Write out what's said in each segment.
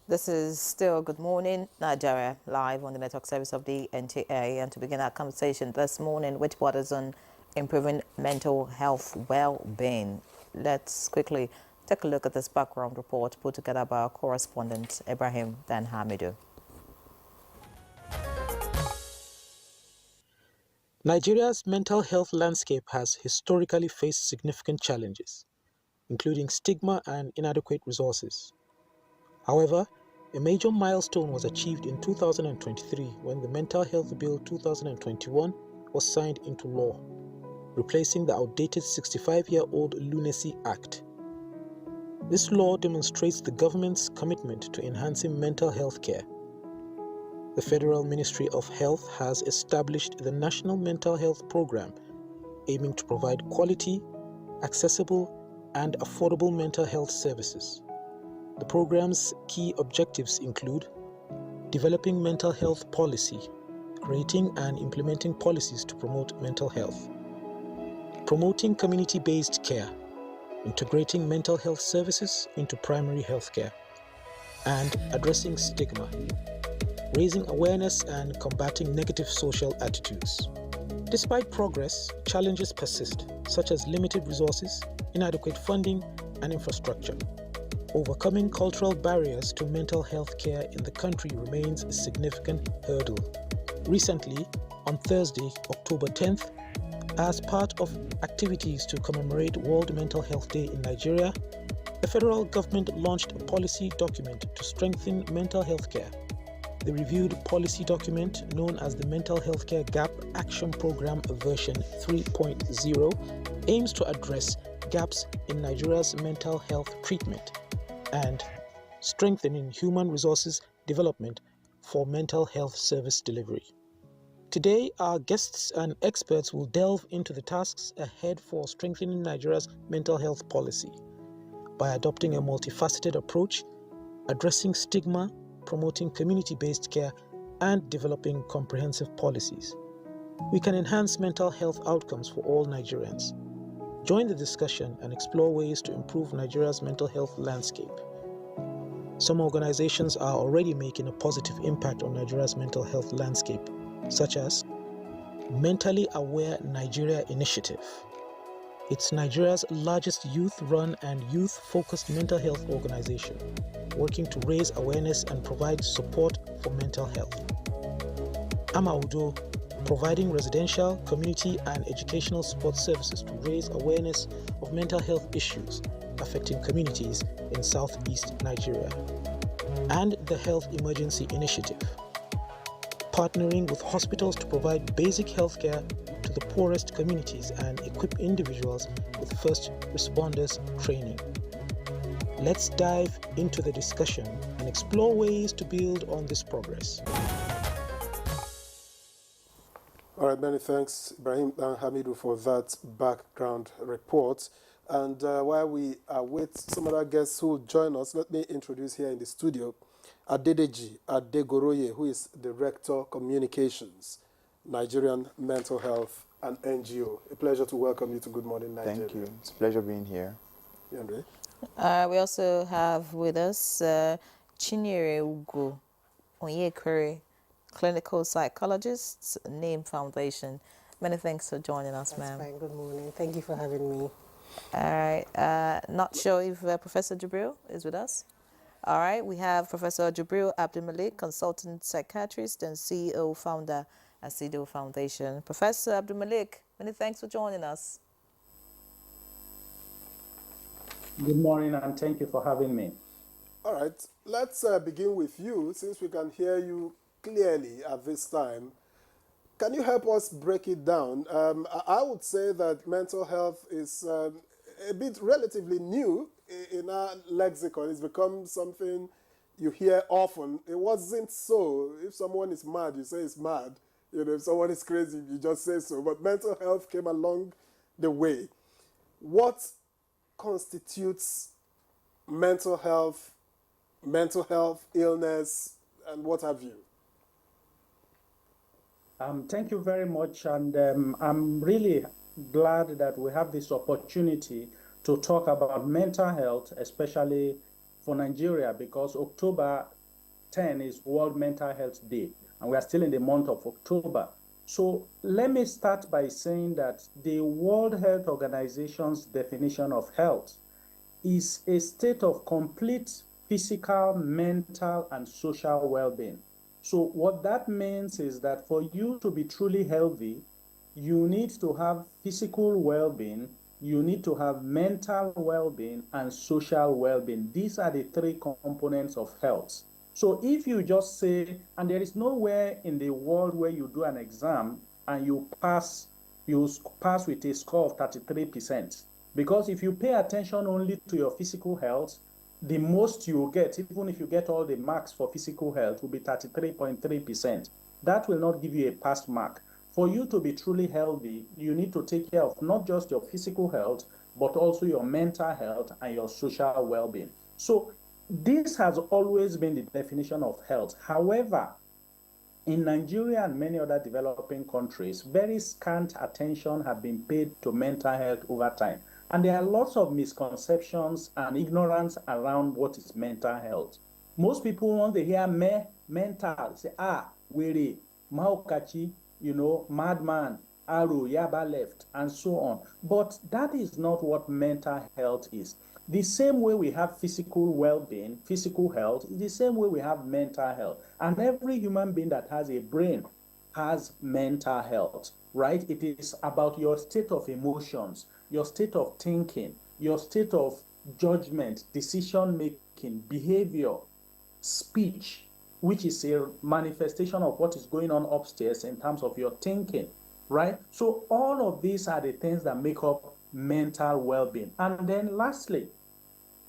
This is still Good Morning Nigeria, live on the network service of the NTA. And to begin our conversation this morning, with what is on improving mental health well-being. Let's quickly take a look at this background report put together by our correspondent, Ibrahim Dan Hamidu. Nigeria's mental health landscape has historically faced significant challenges, including stigma and inadequate resources. However, a major milestone was achieved in 2023 when the Mental Health Bill 2021 was signed into law, replacing the outdated 65-year-old Lunacy Act. This law demonstrates the government's commitment to enhancing mental health care. The Federal Ministry of Health has established the National Mental Health Program, aiming to provide quality, accessible, and affordable mental health services. The program's key objectives include developing mental health policy, creating and implementing policies to promote mental health, promoting community-based care, integrating mental health services into primary health care, and addressing stigma, raising awareness and combating negative social attitudes. Despite progress, challenges persist, such as limited resources, inadequate funding, and infrastructure. Overcoming cultural barriers to mental health care in the country remains a significant hurdle. Recently, on Thursday, October 10th, as part of activities to commemorate World Mental Health Day in Nigeria, the federal government launched a policy document to strengthen mental health care. The reviewed policy document, known as the Mental Healthcare Gap Action Program version 3.0, aims to address gaps in Nigeria's mental health treatment and strengthening human resources development for mental health service delivery. Today, our guests and experts will delve into the tasks ahead for strengthening Nigeria's mental health policy by adopting a multifaceted approach, addressing stigma, promoting community-based care, and developing comprehensive policies. We can enhance mental health outcomes for all Nigerians. Join the discussion and explore ways to improve Nigeria's mental health landscape. Some organizations are already making a positive impact on Nigeria's mental health landscape, such as Mentally Aware Nigeria Initiative. It's Nigeria's largest youth-run and youth-focused mental health organization, working to raise awareness and provide support for mental health. Amaudo, providing residential, community, and educational support services to raise awareness of mental health issues affecting communities in southeast Nigeria. And the Health Emergency Initiative, partnering with hospitals to provide basic health care to the poorest communities and equip individuals with first responders training. Let's dive into the discussion and explore ways to build on this progress. All right, many thanks, Ibrahim and Hamidu, for that background report. And while we await some other guests who will join us, let me introduce here in the studio Adedeji Adegoroye, who is Director Communications, Nigerian Mental Health and NGO. A pleasure to welcome you to Good Morning Nigeria. Thank you. It's a pleasure being here. Andre? We also have with us Chinyere Ugo Onyekere, clinical psychologist, NAME Foundation. Many thanks for joining us, ma'am. That's fine. Good morning. Thank you for having me. All right. Not sure if Professor Jibril is with us. All right. We have Professor Jibril Abdulmalik, consultant psychiatrist and CEO, founder at CIDO Foundation. Professor Abdulmalik, many thanks for joining us. Good morning, and thank you for having me. All right. Let's begin with you, since we can hear you clearly at this time. Can you help us break it down? I would say that mental health is a bit relatively new in our lexicon. It's become something you hear often. It wasn't so. If someone is mad, you say it's mad. You know, if someone is crazy, you just say so. But mental health came along the way. What constitutes mental health, illness, and what have you? Thank you very much, and I'm really glad that we have this opportunity to talk about mental health, especially for Nigeria because October 10 is World Mental Health Day, and we are still in the month of October. So let me start by saying that the World Health Organization's definition of health is a state of complete physical, mental, and social well-being. So what that means is that for you to be truly healthy, you need to have physical well-being, you need to have mental well-being, and social well-being. These are the three components of health. So if you just say, and there is nowhere in the world where you do an exam and you pass with a score of 33%. Because if you pay attention only to your physical health, the most you will get, even if you get all the marks for physical health, will be 33.3%. That will not give you a pass mark. For you to be truly healthy, you need to take care of not just your physical health, but also your mental health and your social well-being. So this has always been the definition of health. However, in Nigeria and many other developing countries, very scant attention has been paid to mental health over time. And there are lots of misconceptions and ignorance around what is mental health. Most people, when they hear mental, say, weary, maukachi, madman, arrow, yaba left, and so on. But that is not what mental health is. The same way we have physical well-being, physical health, is the same way we have mental health. And every human being that has a brain has mental health, right? It is about your state of emotions, your state of thinking, your state of judgment, decision-making, behavior, speech, which is a manifestation of what is going on upstairs in terms of your thinking, right? So all of these are the things that make up mental well-being. And then lastly,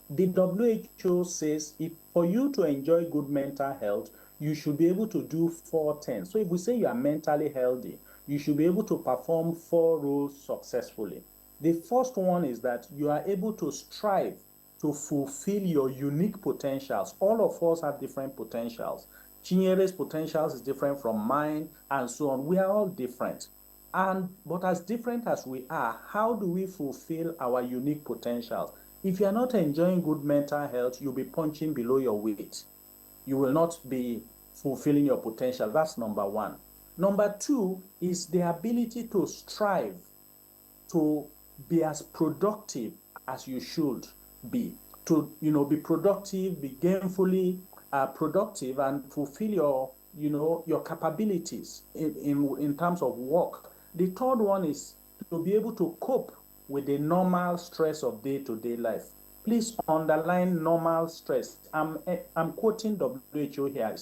the WHO says if for you to enjoy good mental health, you should be able to do 4 things. So if we say you are mentally healthy, you should be able to perform 4 roles successfully. The first one is that you are able to strive to fulfill your unique potentials. All of us have different potentials. Chinyere's potentials is different from mine, and so on. We are all different. But as different as we are, how do we fulfill our unique potentials? If you are not enjoying good mental health, you'll be punching below your weight. You will not be fulfilling your potential. That's number one. Number two is the ability to strive to be as productive as you should be. To be productive, be gainfully productive, and fulfill your capabilities in terms of work. The third one is to be able to cope with the normal stress of day-to-day life. Please underline normal stress. I'm quoting WHO here.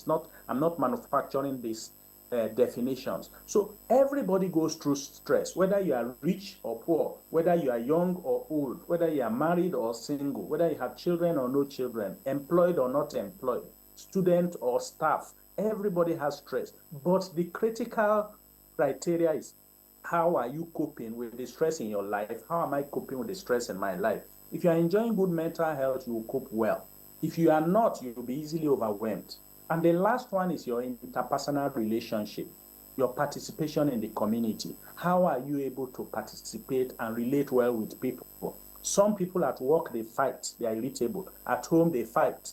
I'm not manufacturing these definitions. So everybody goes through stress, whether you are rich or poor, whether you are young or old, whether you are married or single, whether you have children or no children, employed or not employed, student or staff. Everybody has stress. But the critical criteria is, how are you coping with the stress in your life? How am I coping with the stress in my life? If you are enjoying good mental health, you will cope well. If you are not, you will be easily overwhelmed. And the last one is your interpersonal relationship, your participation in the community. How are you able to participate and relate well with people? Some people at work, they fight, they are irritable. At home, they fight.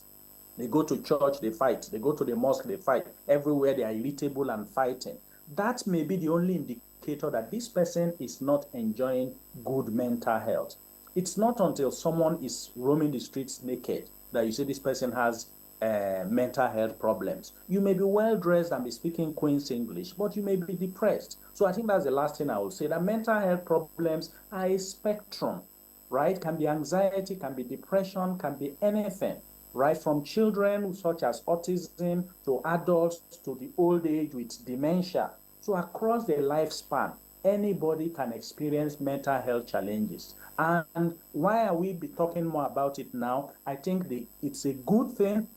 They go to church, they fight. They go to the mosque, they fight. Everywhere, they are irritable and fighting. That may be the only indicator that this person is not enjoying good mental health. It's not until someone is roaming the streets naked that you say this person has mental health problems. You may be well-dressed and be speaking Queen's English, but you may be depressed. So I think that's the last thing I will say, that mental health problems are a spectrum, right? Can be anxiety, can be depression, can be anything, right? From children such as autism to adults to the old age with dementia. So across the lifespan, anybody can experience mental health challenges. And why are we talking more about it now? I think it's a good thing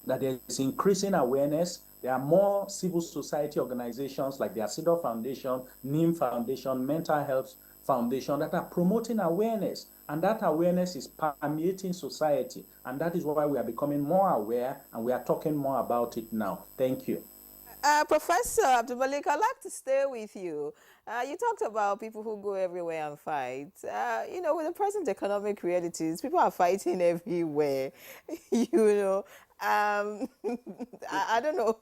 that there is increasing awareness. There are more civil society organizations like the ACIDO Foundation, NIM Foundation, Mental Health Foundation that are promoting awareness. And that awareness is permeating society. And that is why we are becoming more aware and we are talking more about it now. Thank you. Professor Abdulmalik, I'd like to stay with you. You talked about people who go everywhere and fight. With the present economic realities, people are fighting everywhere. you know, I don't know.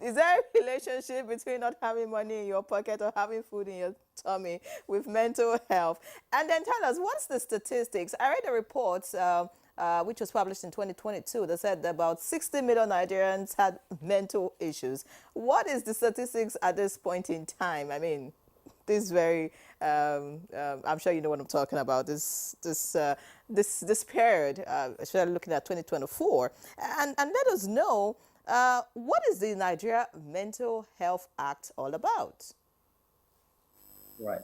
Is there a relationship between not having money in your pocket or having food in your tummy with mental health? And then tell us, what's the statistics? I read a report which was published in 2022 that said that about 60 million Nigerians had mental issues. What is the statistics at this point in time? I mean, this very, I'm sure you know what I'm talking about, this period, especially looking at 2024. And let us know, what is the Nigeria Mental Health Act all about? Right.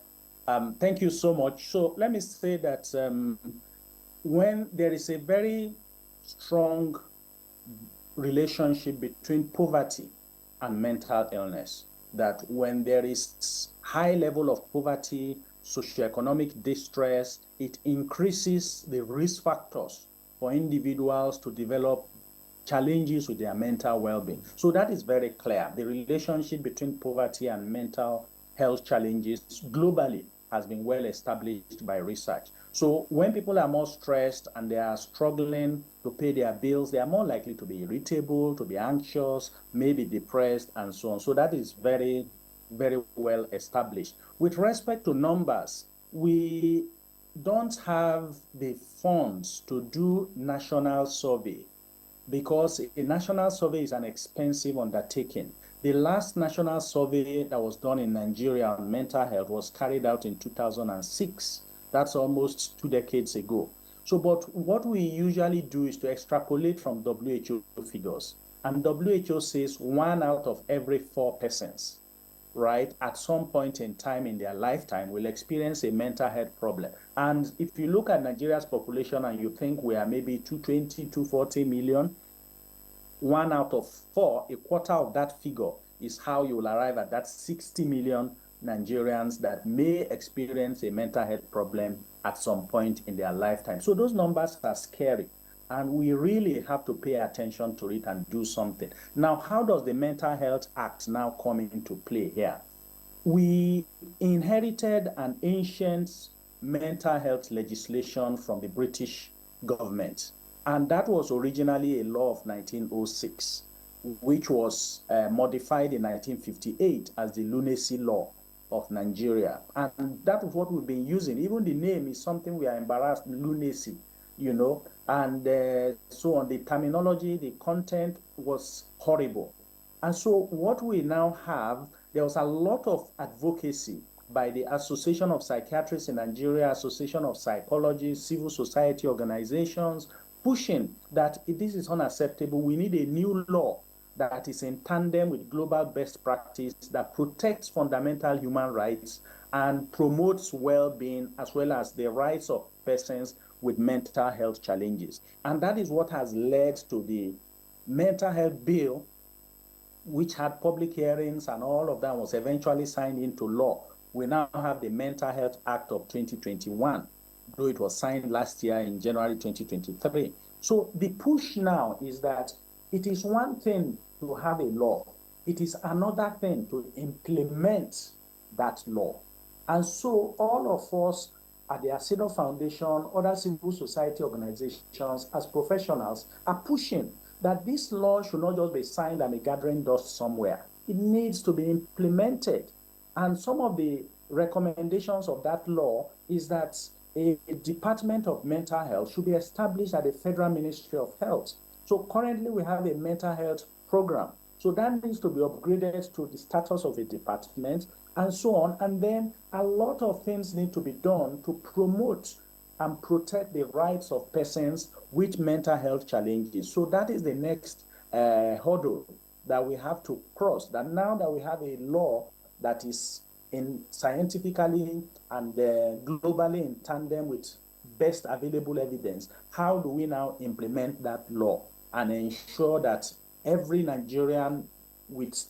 Thank you so much. So let me say that when there is a very strong relationship between poverty and mental illness, that when there is high level of poverty, socioeconomic distress, it increases the risk factors for individuals to develop challenges with their mental well-being. So that is very clear. The relationship between poverty and mental health challenges globally has been well established by research. So when people are more stressed and they are struggling to pay their bills, they are more likely to be irritable, to be anxious, maybe depressed, and so on. So that is very, very well established. With respect to numbers, we don't have the funds to do national survey because a national survey is an expensive undertaking. The last national survey that was done in Nigeria on mental health was carried out in 2006. That's almost 2 decades ago. So, but what we usually do is to extrapolate from WHO figures. And WHO says 1 out of every 4 persons, right, at some point in time in their lifetime will experience a mental health problem. And if you look at Nigeria's population and you think we are maybe 220, 240 million, 1 out of 4, a quarter of that figure is how you will arrive at that 60 million Nigerians that may experience a mental health problem at some point in their lifetime. So those numbers are scary, and we really have to pay attention to it and do something. Now, how does the Mental Health Act now come into play here? We inherited an ancient mental health legislation from the British government. And that was originally a law of 1906, which was modified in 1958 as the lunacy law of Nigeria. And that is what we've been using. Even the name is something we are embarrassed, lunacy, And so on, the terminology, the content was horrible. And so what we now have, there was a lot of advocacy by the Association of Psychiatrists in Nigeria, Association of Psychologists, civil society organizations, pushing that this is unacceptable. We need a new law that is in tandem with global best practice that protects fundamental human rights and promotes well-being as well as the rights of persons with mental health challenges. And that is what has led to the mental health bill, which had public hearings and all of that was eventually signed into law. We now have the Mental Health Act of 2021. Though it was signed last year in January 2023. So the push now is that it is one thing to have a law. It is another thing to implement that law. And so all of us at the Asido Foundation, other civil society organizations, as professionals, are pushing that this law should not just be signed and be gathering dust somewhere. It needs to be implemented. And some of the recommendations of that law is that a Department of Mental Health should be established at the Federal Ministry of Health. So currently we have a mental health program. So that needs to be upgraded to the status of a department and so on. And then a lot of things need to be done to promote and protect the rights of persons with mental health challenges. So that is the next hurdle that we have to cross. That now that we have a law that is scientifically and globally in tandem with best available evidence, how do we now implement that law and ensure that every Nigerian with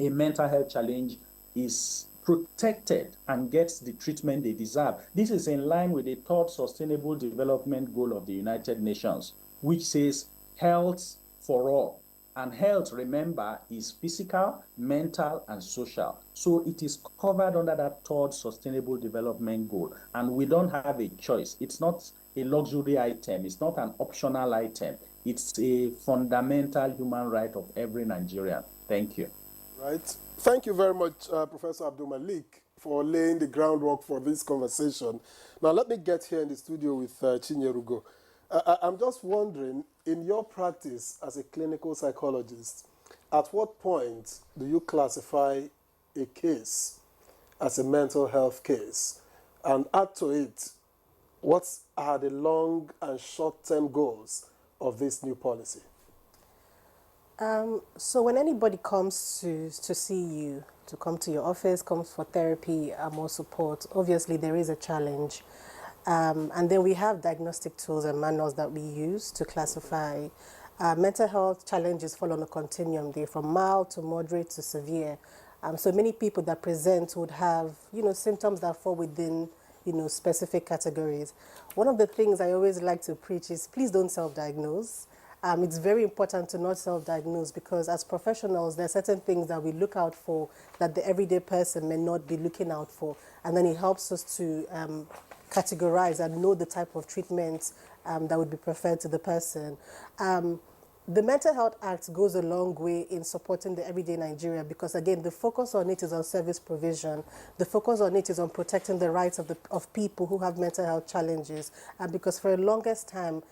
a mental health challenge is protected and gets the treatment they deserve? This is in line with the third Sustainable Development Goal of the United Nations, which says health for all. And health, remember, is physical, mental, and social. So it is covered under that third sustainable development goal. And we don't have a choice. It's not a luxury item. It's not an optional item. It's a fundamental human right of every Nigerian. Thank you. Right. Thank you very much, Professor Abdul Malik, for laying the groundwork for this conversation. Now, let me get here in the studio with Chinyerugo. I'm just wondering, in your practice as a clinical psychologist, at what point do you classify a case as a mental health case? And add to it, what are the long and short-term goals of this new policy? So when anybody comes to see you, to come to your office, comes for therapy or support, obviously there is a challenge. And then we have diagnostic tools and manuals that we use to classify. Mental health challenges fall on a continuum. They're from mild to moderate to severe. So many people that present would have, symptoms that fall within, specific categories. One of the things I always like to preach is please don't self-diagnose. It's very important to not self-diagnose because as professionals, there are certain things that we look out for that the everyday person may not be looking out for. And then it helps us to categorize and know the type of treatment that would be preferred to the person. The Mental Health Act goes a long way in supporting the everyday Nigeria because, again, the focus on it is on service provision. The focus on it is on protecting the rights of people who have mental health challenges. Because for the longest time,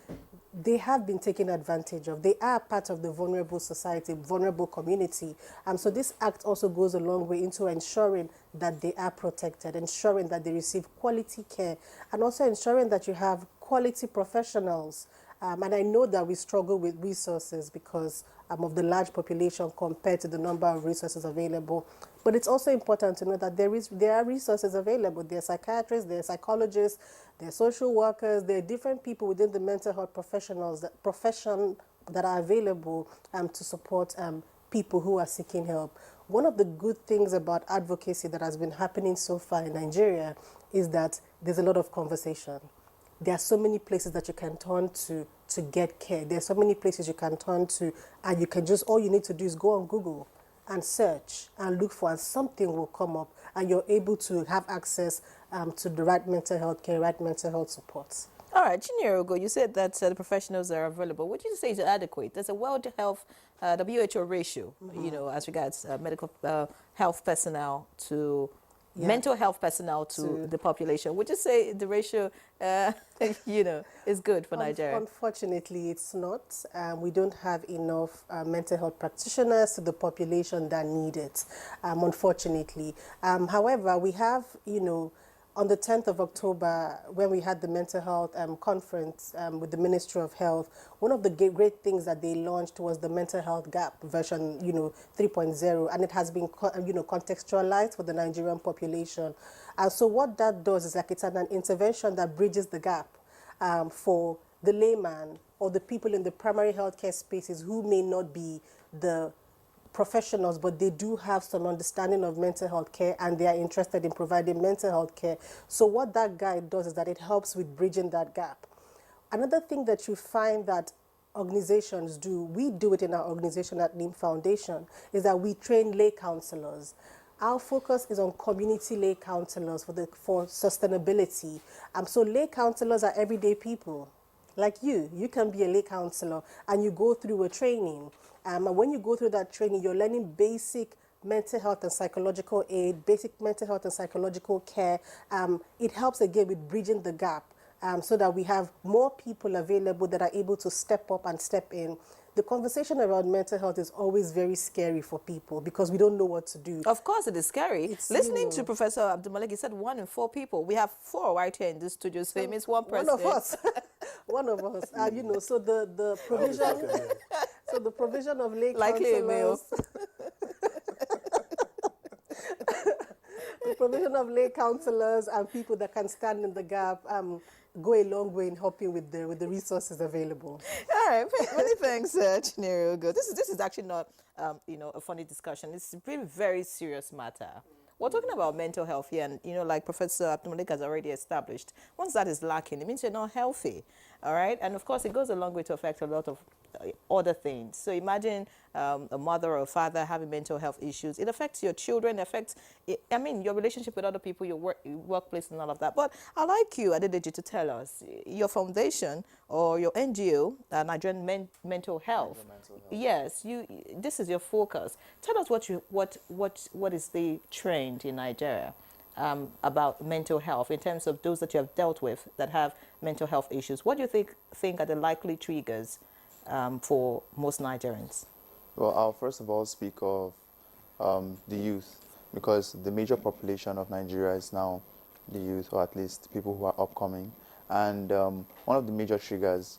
they have been taken advantage of. They are part of the vulnerable society, vulnerable community. So this act also goes a long way into ensuring that they are protected, ensuring that they receive quality care, and also ensuring that you have quality professionals. And I know that we struggle with resources because of the large population compared to the number of resources available. But it's also important to know that there are resources available. There are psychiatrists, there are psychologists, there are social workers, there are different people within the mental health profession that are available to support people who are seeking help. One of the good things about advocacy that has been happening so far in Nigeria is that there's a lot of conversation. There are so many places that you can turn to get care. There are so many places you can turn to, and you can all you need to do is go on Google and search and look for, and something will come up, and you're able to have access to the right mental health care, right mental health support. All right, Chinyerugo, you said that the professionals are available. Would you say is adequate? There's a World Health, WHO ratio, as regards medical health personnel to mental health personnel to the population. Would you say the ratio, is good for Nigeria? Unfortunately, it's not. We don't have enough mental health practitioners to the population that need it, unfortunately. However, we have, on the 10th of October, when we had the mental health conference with the Ministry of Health, one of the great things that they launched was the mental health gap version, 3.0, and it has been, contextualized for the Nigerian population. So what that does is it's an intervention that bridges the gap for the layman or the people in the primary healthcare spaces who may not be the professionals, but they do have some understanding of mental health care and they are interested in providing mental health care. So what that guide does is that it helps with bridging that gap. Another thing that you find that organizations do, we do it in our organization at NIM Foundation, is that we train lay counselors. Our focus is on community lay counselors for sustainability. So lay counselors are everyday people. Like you can be a lay counselor and you go through a training. And when you go through that training, you're learning basic mental health and psychological aid, basic mental health and psychological care. It helps again with bridging the gap so that we have more people available that are able to step up and step in. The conversation around mental health is always very scary for people because we don't know what to do. Of course it is scary. Listening to Professor Abdul Malik, he said 1 in 4 people. We have 4 right here in this studio, so it means one person. One of us. One of us. So the provision... So the provision of lay counselors... The provision of lay counselors and people that can stand in the gap go a long way in helping with the resources available. All right, many thanks, Chinyerugo. This is actually not a funny discussion. It's a very, very serious matter. We're talking about mental health here, and like Professor Abdul Malik has already established, once that is lacking, it means you're not healthy. All right, and of course, it goes a long way to affect a lot of other things. So imagine a mother or a father having mental health issues. It affects your children, affects, I mean, your relationship with other people, your workplace and all of that. But I'd like you, Adedeji, to tell us, your foundation or your NGO, Nigerian Mental Health. Yes, this is your focus. Tell us what is the trend in Nigeria about mental health in terms of those that you have dealt with that have mental health issues. What do you think are the likely triggers for most Nigerians? Well, I'll first of all speak of the youth, because the major population of Nigeria is now the youth, or at least people who are upcoming. And one of the major triggers,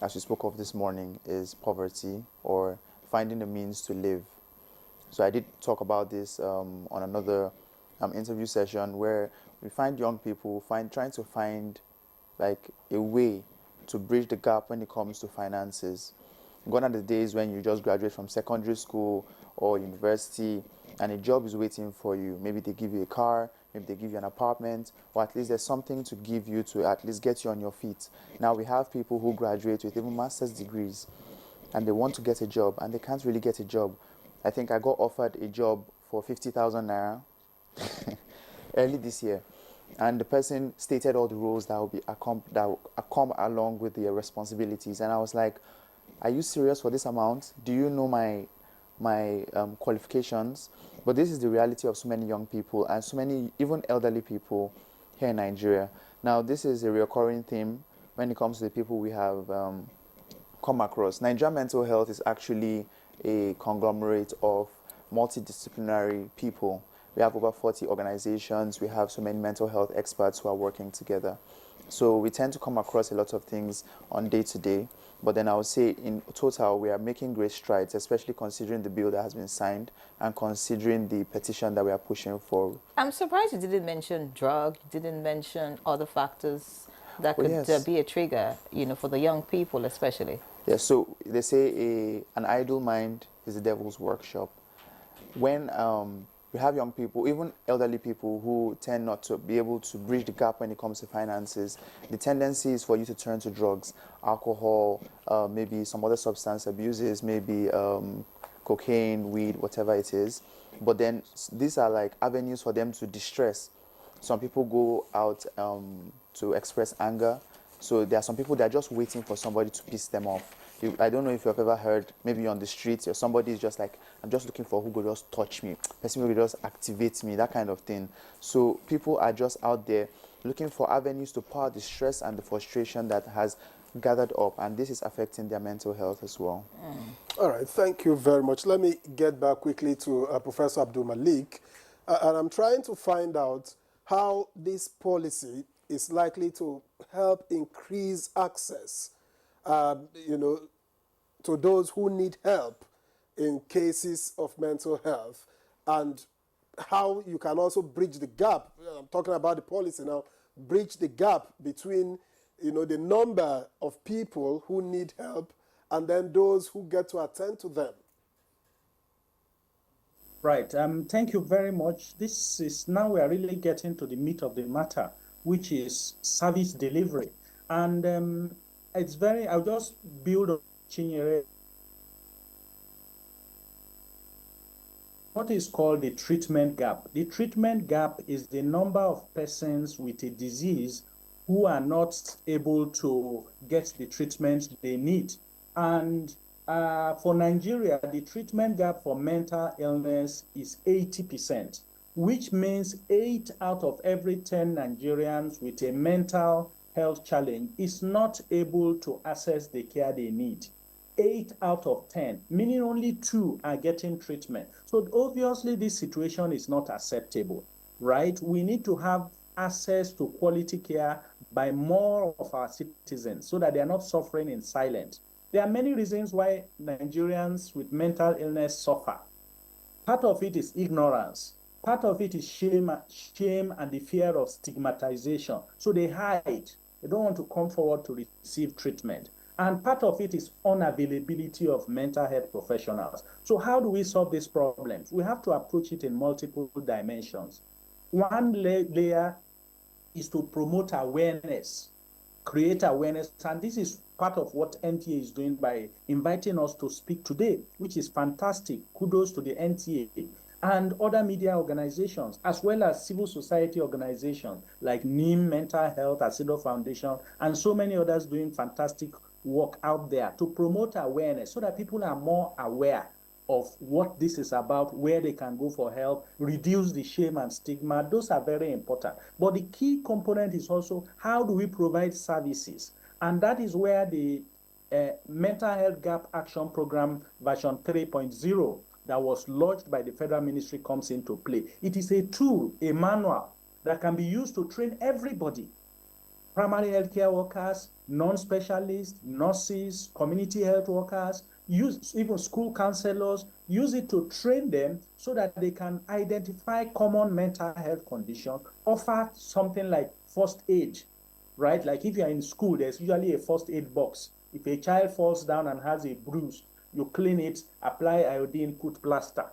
as we spoke of this morning, is poverty or finding a means to live. So I did talk about this on another interview session, where we find young people trying to find like a way to bridge the gap when it comes to finances. Gone are the days when you just graduate from secondary school or university and a job is waiting for you. Maybe they give you a car, maybe they give you an apartment, or at least there's something to give you to at least get you on your feet. Now we have people who graduate with even master's degrees and they want to get a job and they can't really get a job. I think I got offered a job for 50,000 naira early this year, and the person stated all the roles that will come along with the responsibilities, and I was like, are you serious for this amount? Do you know my qualifications? But this is the reality of so many young people and so many even elderly people here in Nigeria. Now this is a recurring theme when it comes to the people we have come across. Nigeria Mental Health is actually a conglomerate of multidisciplinary people. We have over 40 organizations. We have so many mental health experts who are working together. So we tend to come across a lot of things on day to day. But then I would say in total, we are making great strides, especially considering the bill that has been signed and considering the petition that we are pushing for. I'm surprised you didn't mention drug, you didn't mention other factors that could be a trigger, for the young people especially. Yeah, so they say an idle mind is the devil's workshop. When we have young people, even elderly people, who tend not to be able to bridge the gap when it comes to finances, the tendency is for you to turn to drugs, alcohol, maybe some other substance abuses, maybe cocaine, weed, whatever it is. But then these are like avenues for them to distress. Some people go out to express anger. So there are some people that are just waiting for somebody to piss them off. I don't know if you've ever heard, maybe on the streets, or somebody is just like, I'm just looking for who could just touch me, person who could just activate me, that kind of thing. So people are just out there looking for avenues to pour the stress and the frustration that has gathered up, and this is affecting their mental health as well. All right, thank you very much. Let me get back quickly to Professor Abdul Malik, and I'm trying to find out how this policy is likely to help increase access, to those who need help in cases of mental health, and how you can also bridge the gap. I'm talking about the policy now. Bridge the gap between, the number of people who need help and then those who get to attend to them. Right. Thank you very much. This is now we are really getting to the meat of the matter, which is service delivery. And I'll just build on Chinyere. What is called the treatment gap. The treatment gap is the number of persons with a disease who are not able to get the treatment they need. And for Nigeria, the treatment gap for mental illness is 80%, which means 8 out of every 10 Nigerians with a mental health challenge is not able to access the care they need. 8 out of 10, meaning only 2 are getting treatment. So obviously this situation is not acceptable, right? We need to have access to quality care by more of our citizens so that they are not suffering in silence. There are many reasons why Nigerians with mental illness suffer. Part of it is ignorance. Part of it is shame and the fear of stigmatization. So they hide. They don't want to come forward to receive treatment. And part of it is unavailability of mental health professionals. So how do we solve these problems? We have to approach it in multiple dimensions. One layer is to promote awareness create awareness. And this is part of what NTA is doing by inviting us to speak today, which is fantastic. Kudos to the NTA and other media organizations, as well as civil society organizations like NIM, Mental Health, Asido Foundation, and so many others doing fantastic work out there to promote awareness so that people are more aware of what this is about, where they can go for help, reduce the shame and stigma. Those are very important. But the key component is also how do we provide services? And that is where the Mental Health Gap Action Program version 3.0 that was launched by the Federal Ministry comes into play. It is a tool, a manual that can be used to train everybody, primary healthcare workers, non-specialists, nurses, community health workers, even school counselors, use it to train them so that they can identify common mental health conditions, offer something like first aid, right? Like if you're in school, there's usually a first aid box. If a child falls down and has a bruise, you clean it, apply iodine, put plaster.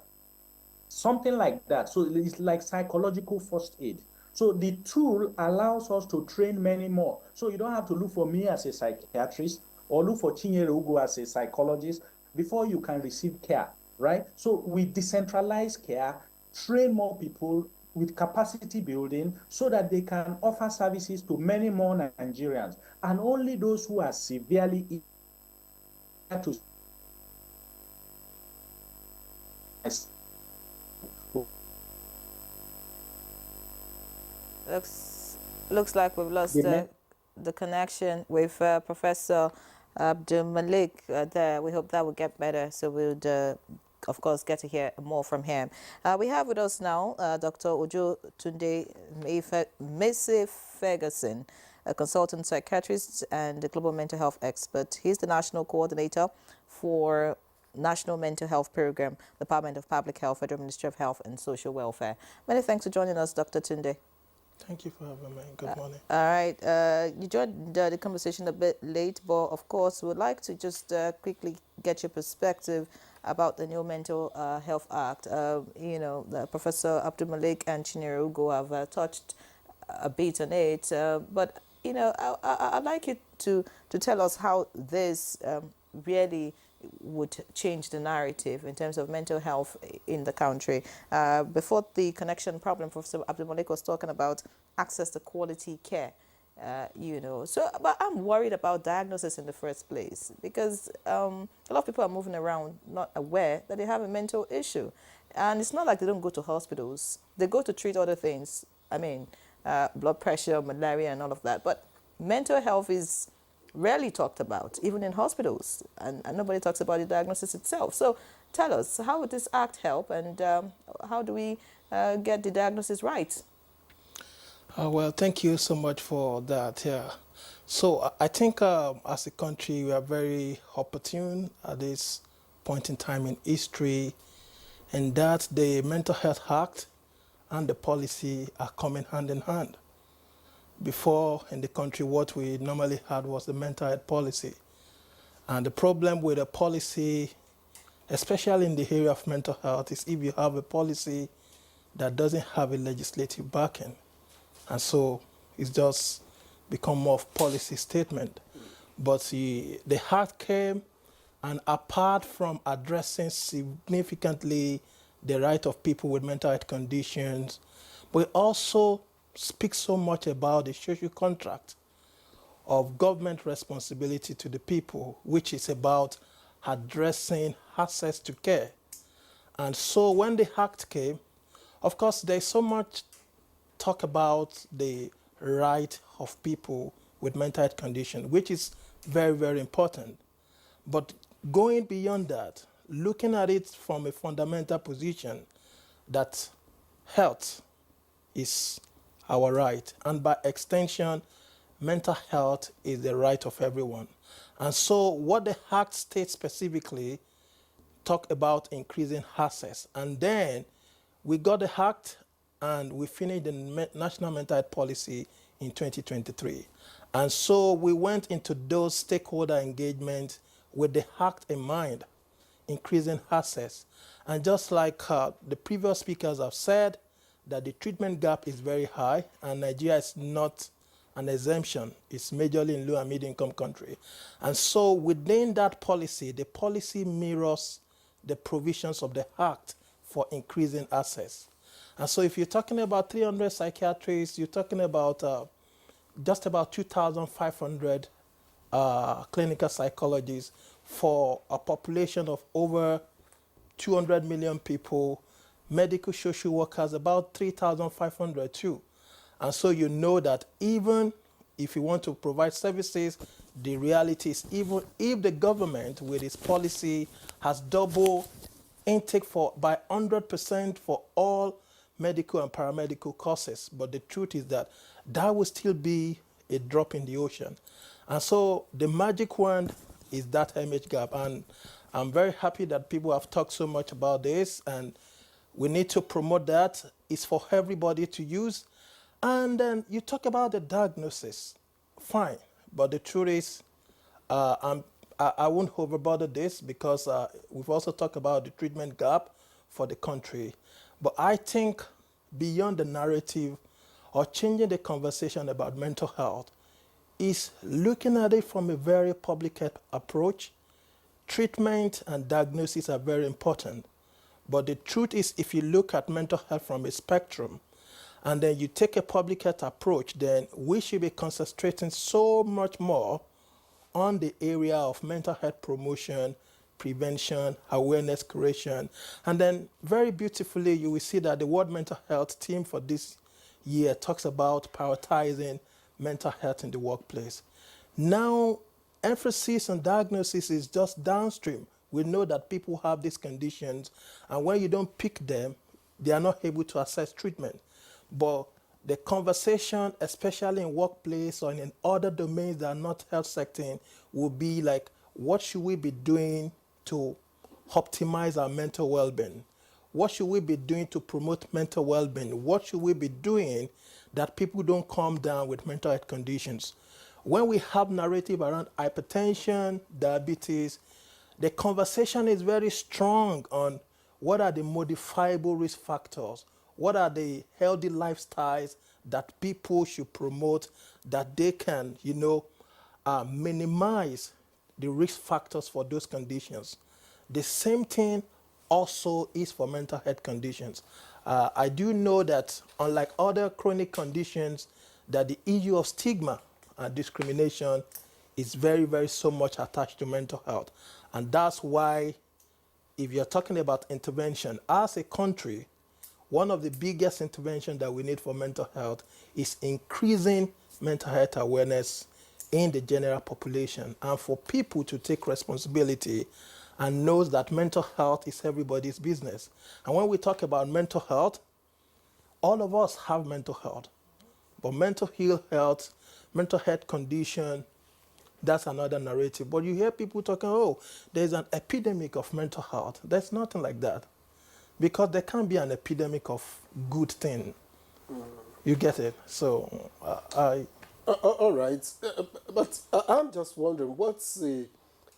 Something like that. So it's like psychological first aid. So the tool allows us to train many more. So you don't have to look for me as a psychiatrist or look for Chinyere Ugo as a psychologist before you can receive care, right? So we decentralize care, train more people with capacity building so that they can offer services to many more Nigerians, and only those who are severely ill to Looks like we've lost the connection with Professor Abdul Malik there. We hope that will get better, so we'll of course get to hear more from him. We have with us now Dr. Ojo Tunde Mese Ferguson, a consultant psychiatrist and a global mental health expert. He's the national coordinator for National Mental Health Program, Department of Public Health, Federal Ministry of Health and Social Welfare. Many thanks for joining us, Dr. Tunde. Thank you for having me. Good morning. All right. You joined the conversation a bit late, but of course, we'd like to just quickly get your perspective about the new Mental Health Act. Professor Abdul Malik and Chinyere Ugo have touched a bit on it, but I'd like you to tell us how this really would change the narrative in terms of mental health in the country. Before the connection problem, Professor Abdul Malik was talking about access to quality care. But I'm worried about diagnosis in the first place because a lot of people are moving around not aware that they have a mental issue. And it's not like they don't go to hospitals. They go to treat other things. I mean, blood pressure, malaria, and all of that. But mental health is rarely talked about, even in hospitals, and nobody talks about the diagnosis itself. So tell us, how would this act help, and how do we get the diagnosis right? Well, thank you so much for that. Yeah. So I think as a country, we are very opportune at this point in time in history, and that the Mental Health Act and the policy are coming hand in hand. Before in the country, what we normally had was the mental health policy. And the problem with a policy, especially in the area of mental health, is if you have a policy that doesn't have a legislative backing. And so it's just become more of policy statement. But the act came, and apart from addressing significantly the right of people with mental health conditions, but also speaks so much about the social contract of government responsibility to the people, which is about addressing access to care. And so when the act came, of course, there's so much talk about the right of people with mental health condition, which is very, very important. But going beyond that, looking at it from a fundamental position that health is our right, and by extension, mental health is the right of everyone. And so what the Act states specifically talk about increasing access. And then we got the Act and we finished the National Mental Health Policy in 2023. And so we went into those stakeholder engagement with the Act in mind, increasing access. And just like the previous speakers have said, that the treatment gap is very high, and Nigeria is not an exemption. It's majorly in low and middle income country. And so within that policy, the policy mirrors the provisions of the Act for increasing access. And so if you're talking about 300 psychiatrists, you're talking about just about 2,500 clinical psychologists for a population of over 200 million people, medical social workers, about 3,500 too. And so you know that even if you want to provide services, the reality is even if the government with its policy has double intake by 100% for all medical and paramedical courses, but the truth is that that will still be a drop in the ocean. And so the magic wand is that image gap. And I'm very happy that people have talked so much about this, and we need to promote that. It's for everybody to use. And then you talk about the diagnosis, fine. But the truth is, I won't overbother this because we've also talked about the treatment gap for the country. But I think beyond the narrative or changing the conversation about mental health is looking at it from a very public health approach. Treatment and diagnosis are very important. But the truth is, if you look at mental health from a spectrum, and then you take a public health approach, then we should be concentrating so much more on the area of mental health promotion, prevention, awareness creation. And then very beautifully, you will see that the World Mental Health Team for this year talks about prioritizing mental health in the workplace. Now, emphasis on diagnosis is just downstream. We know that people have these conditions, and when you don't pick them, they are not able to access treatment. But the conversation, especially in workplace or in other domains that are not health sector, will be like, what should we be doing to optimize our mental well-being? What should we be doing to promote mental well-being? What should we be doing that people don't come down with mental health conditions? When we have narrative around hypertension, diabetes, the conversation is very strong on what are the modifiable risk factors, what are the healthy lifestyles that people should promote that they can, minimize the risk factors for those conditions. The same thing also is for mental health conditions. I do know that unlike other chronic conditions, that the issue of stigma and discrimination is very, very so much attached to mental health. And that's why if you're talking about intervention, as a country, one of the biggest interventions that we need for mental health is increasing mental health awareness in the general population, and for people to take responsibility and knows that mental health is everybody's business. And when we talk about mental health, all of us have mental health. But mental health condition, that's another narrative. But you hear people talking, oh, there's an epidemic of mental health. There's nothing like that. Because there can't be an epidemic of good thing. You get it? So all right. But I'm just wondering,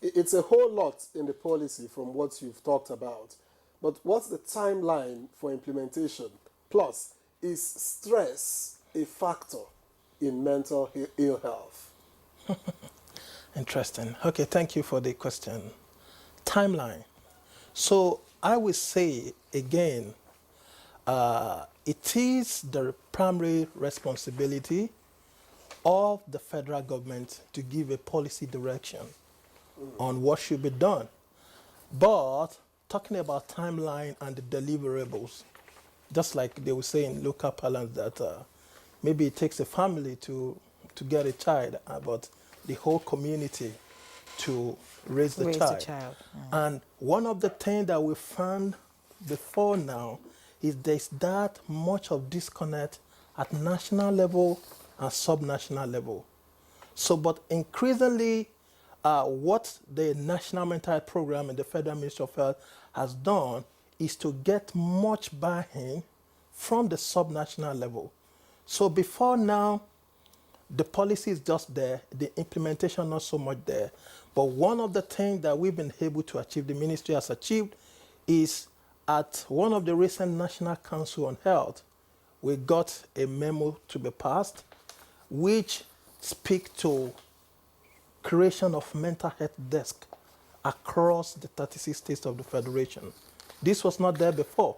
it's a whole lot in the policy from what you've talked about. But what's the timeline for implementation? Plus, is stress a factor in mental ill health? Interesting. Okay, thank you for the question. Timeline. So I will say again, it is the primary responsibility of the federal government to give a policy direction on what should be done. But talking about timeline and the deliverables, just like they will say in local parlance that maybe it takes a family to get a child, but the whole community to raise the child. And one of the things that we found before now is there's that much of disconnect at national level and subnational level. So, but increasingly, what the National Mental Health Program and the Federal Ministry of Health has done is to get much buy-in from the subnational level. So before now, the policy is just there, the implementation not so much there. But one of the things that we've been able to achieve, the ministry has achieved, is at one of the recent National Council on Health, we got a memo to be passed, which speak to creation of mental health desk across the 36 states of the Federation. This was not there before.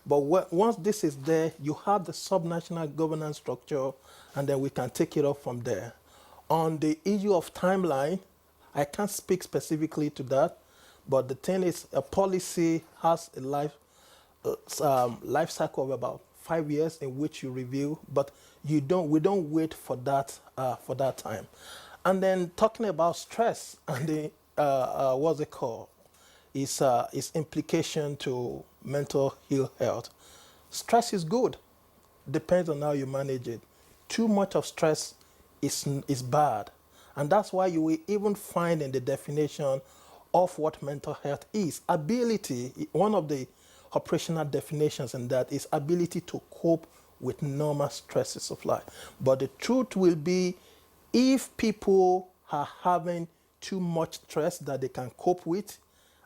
But once this is there, you have the subnational governance structure, and then we can take it up from there. On the issue of timeline, I can't speak specifically to that, but the thing is, a policy has a life cycle of about 5 years in which you review, but we don't wait for that time. And then talking about stress and the what's it called, its implication to mental health. Stress is good, depends on how you manage it. Too much of stress is bad, and that's why you will even find in the definition of what mental health is. Ability, one of the operational definitions in that is ability to cope with normal stresses of life. But the truth will be, if people are having too much stress that they can cope with,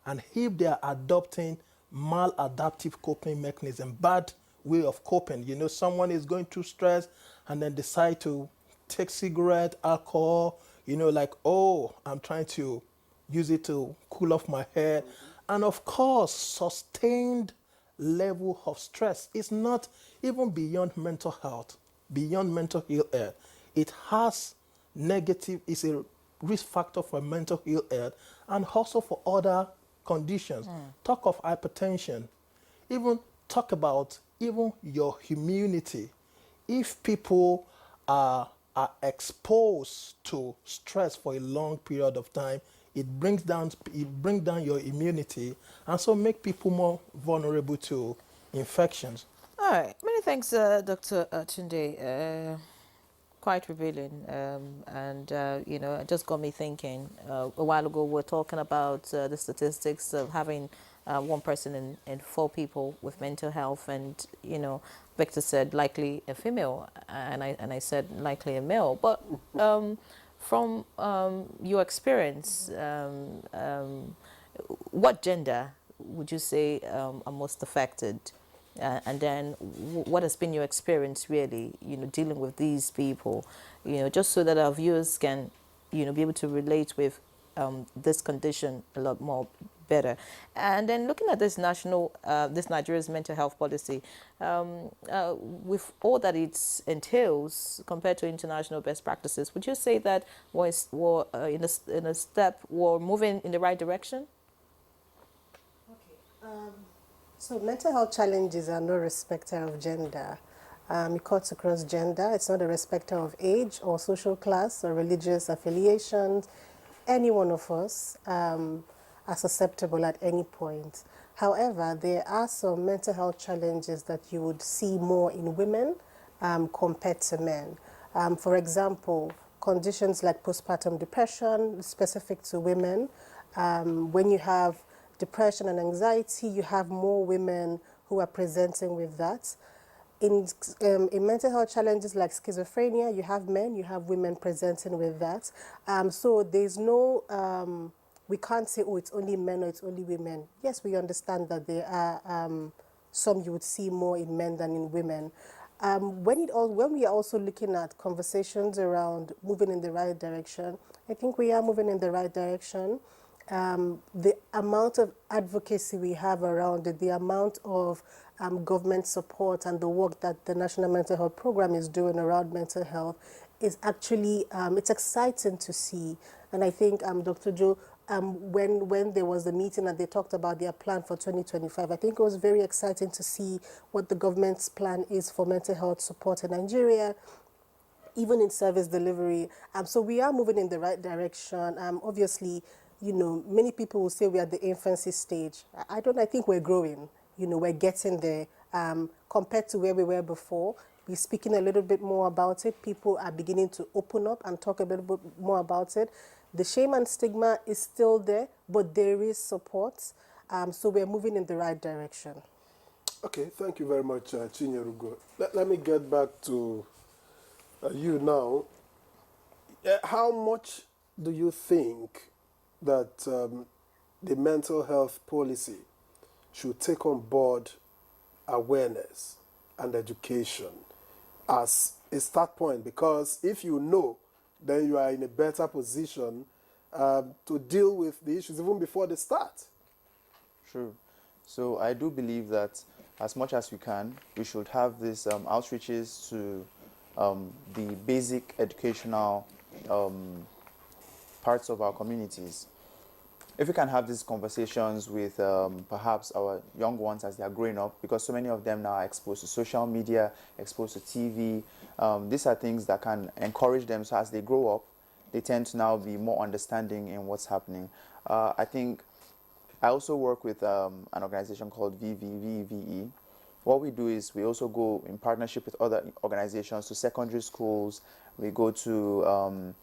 and if they are adopting maladaptive coping mechanism, bad way of coping, someone is going through stress and then decide to take cigarette, alcohol, like, oh, I'm trying to use it to cool off my head. And of course, sustained level of stress is not even beyond mental health, beyond mental health. It has negative, it's a risk factor for mental health and also for other conditions. Talk of hypertension, even talk about even your immunity. If people are exposed to stress for a long period of time, it brings down your immunity, and so make people more vulnerable to infections. All right. Many thanks, Dr. Tunde. Quite revealing, and it just got me thinking. A while ago, we were talking about the statistics of having one person in 4 people with mental health, and Victor said likely a female, and I said likely a male. But from your experience, what gender would you say are most affected? And then what has been your experience really, dealing with these people, just so that our viewers can, be able to relate with this condition a lot more better. And then looking at this this Nigeria's mental health policy, with all that it entails compared to international best practices, would you say that we're moving in the right direction? So mental health challenges are no respecter of gender. It cuts across gender. It's not a respecter of age or social class or religious affiliations. Any one of us are susceptible at any point. However, there are some mental health challenges that you would see more in women compared to men. For example, conditions like postpartum depression, specific to women. When you have depression and anxiety, you have more women who are presenting with that. In mental health challenges like schizophrenia, you have men, you have women presenting with that. So there's no, we can't say, oh, it's only men or it's only women. Yes, we understand that there are some you would see more in men than in women. When we are also looking at conversations around moving in the right direction, I think we are moving in the right direction. The amount of advocacy we have around it, the amount of government support and the work that the National Mental Health Program is doing around mental health is actually, it's exciting to see. And I think, Dr. Joe, when there was a meeting and they talked about their plan for 2025, I think it was very exciting to see what the government's plan is for mental health support in Nigeria, even in service delivery. So we are moving in the right direction. Obviously, many people will say we are at the infancy stage. I think we're growing. We're getting there. Compared to where we were before, we're speaking a little bit more about it. People are beginning to open up and talk a little bit more about it. The shame and stigma is still there, but there is support. So we're moving in the right direction. Okay, thank you very much, Chinyerugo. Let me get back to you now. How much do you think that the mental health policy should take on board awareness and education as a start point, because if you know, then you are in a better position to deal with the issues even before they start. True. So I do believe that as much as we can, we should have these outreaches to the basic educational parts of our communities. If we can have these conversations with perhaps our young ones as they are growing up, because so many of them now are exposed to social media, exposed to TV, these are things that can encourage them, so as they grow up, they tend to now be more understanding in what's happening. I think I also work with an organization called VEVE. What we do is we also go in partnership with other organizations to secondary schools. We go to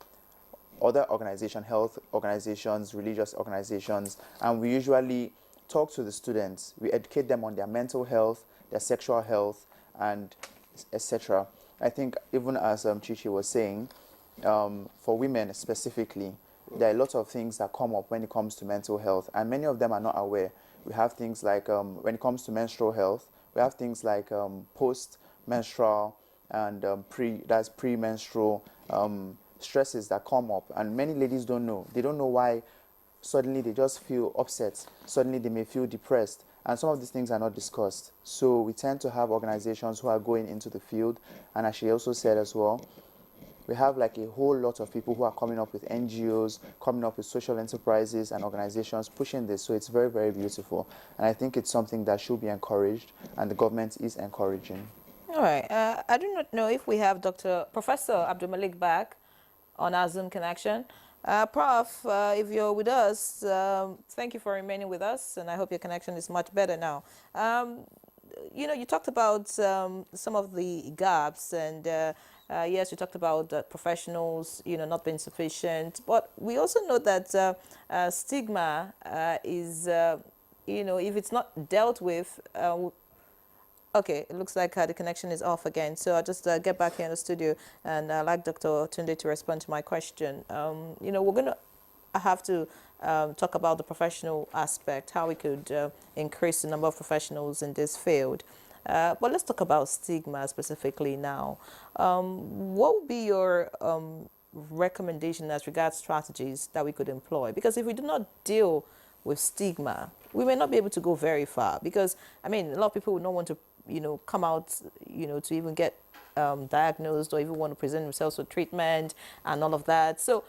other organizations, health organizations, religious organizations, and we usually talk to the students. We educate them on their mental health, their sexual health, and etc. I think even as Chichi was saying, for women specifically, there are a lot of things that come up when it comes to mental health, and many of them are not aware. We have things like, when it comes to menstrual health, we have things like post-menstrual and premenstrual stresses that come up, and many ladies don't know. They don't know why suddenly they just feel upset, suddenly they may feel depressed, and some of these things are not discussed. So we tend to have organizations who are going into the field, and as she also said as well, we have like a whole lot of people who are coming up with NGOs, coming up with social enterprises and organizations pushing this. So it's very, very beautiful. And I think it's something that should be encouraged, and the government is encouraging. All right. I do not know if we have Professor Abdul Malik back on our Zoom connection. Prof, if you're with us, thank you for remaining with us, and I hope your connection is much better now. You know, you talked about some of the gaps, and yes, you talked about professionals, you know, not being sufficient, but we also know that stigma is, you know, if it's not dealt with, okay, it looks like the connection is off again. So I'll just get back here in the studio, and I'd like Dr. Tunde to respond to my question. You know, we're going to have to talk about the professional aspect, how we could increase the number of professionals in this field. But let's talk about stigma specifically now. What would be your recommendation as regards strategies that we could employ? Because if we do not deal with stigma, we may not be able to go very far, because, I mean, a lot of people would not want to, you know, come out, you know, to even get diagnosed or even want to present themselves for treatment and all of that. So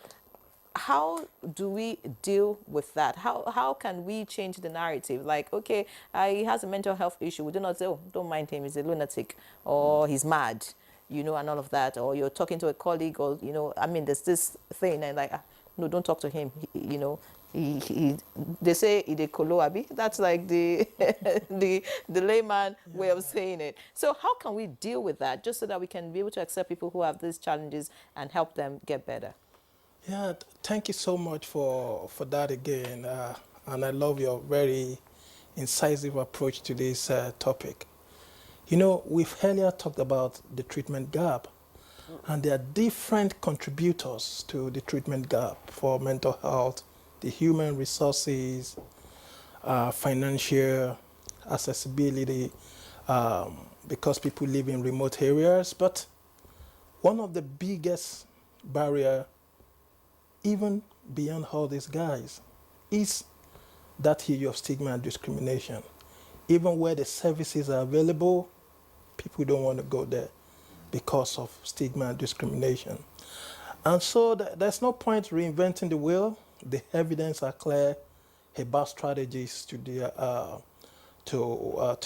how do we deal with that? How can we change the narrative? Like, okay, he has a mental health issue. We do not say, oh, don't mind him, he's a lunatic, or he's mad, you know, and all of that. Or you're talking to a colleague, or, you know, I mean, there's this thing, and like, no, don't talk to him, you know. They say ide kolo abi. That's like the the layman way of saying it. So how can we deal with that, just so that we can be able to accept people who have these challenges and help them get better? Yeah, thank you so much for that again. And I love your very incisive approach to this topic. You know, we've earlier talked about the treatment gap, and there are different contributors to the treatment gap for mental health: the human resources, financial accessibility, because people live in remote areas. But one of the biggest barrier, even beyond all these guys, is that issue of stigma and discrimination. Even where the services are available, people don't want to go there because of stigma and discrimination. And so there's no point reinventing the wheel. The evidence are clear about strategies to